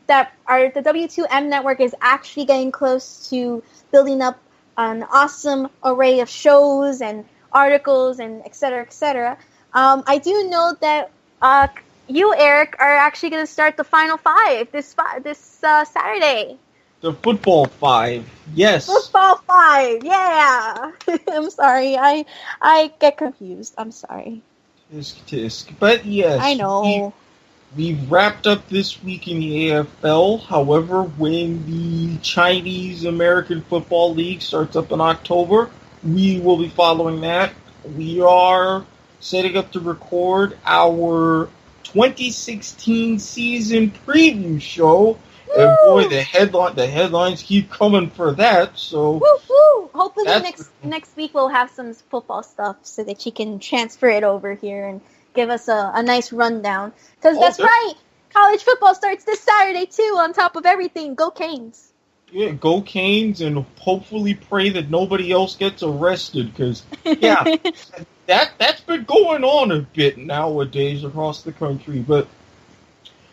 that the W2M network is actually getting close to building up an awesome array of shows and articles and et cetera, et cetera. I do know that you, Eric, are actually going to start the Final Five this Saturday. The Football Five, yes. Football Five, yeah. I'm sorry, I get confused. I'm sorry. Tisk, tisk. But yes. I know. We wrapped up this week in the AFL. However, when the Chinese American Football League starts up in October, we will be following that. We are setting up to record our 2016 season preview show. Woo! And boy, the headlines keep coming for that. So, woo! Hopefully next week we'll have some football stuff so that you can transfer it over here and give us a nice rundown. Because that's right, college football starts this Saturday too. On top of everything, go Canes! Yeah, go Canes, and hopefully pray that nobody else gets arrested. Because yeah, that's been going on a bit nowadays across the country, but.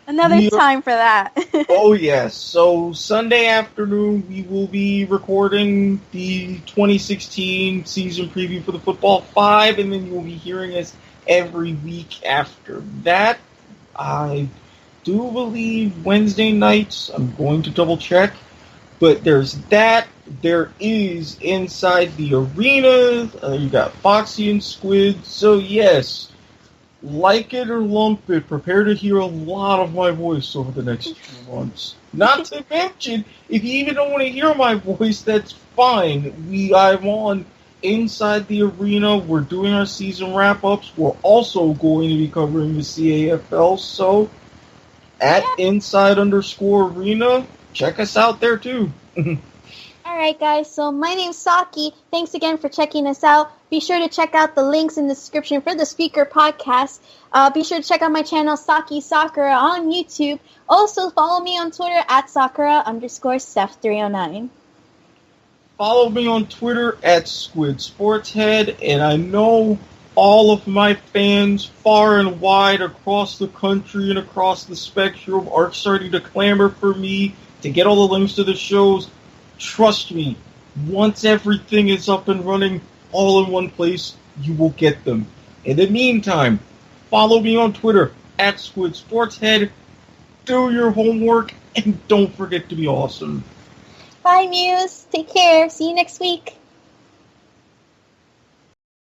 Another time for that. Oh, yes. So, Sunday afternoon, we will be recording the 2016 season preview for the Football 5, and then you will be hearing us every week after that. I do believe Wednesday nights. I'm going to double check. But there's that. There is Inside the Arena. You got Foxy and Squid. So, yes. Like it or lump it, prepare to hear a lot of my voice over the next few months. Not to mention, if you even don't want to hear my voice, that's fine. I'm on Inside the Arena. We're doing our season wrap-ups. We're also going to be covering the CAFL. So, at Inside_Arena, check us out there too. Alright guys, so my name's Saki. Thanks again for checking us out. Be sure to check out the links in the description for the Speaker podcast. Be sure to check out my channel, Saki Sakura, on YouTube. Also, follow me on Twitter at Sakura_Steph309. Follow me on Twitter at Squid Sportshead, and I know all of my fans far and wide across the country and across the spectrum are starting to clamor for me to get all the links to the shows. Trust me, once everything is up and running all in one place, you will get them. In the meantime, follow me on Twitter at Squid Sportshead. Do your homework and don't forget to be awesome. Bye, Muse. Take care. See you next week.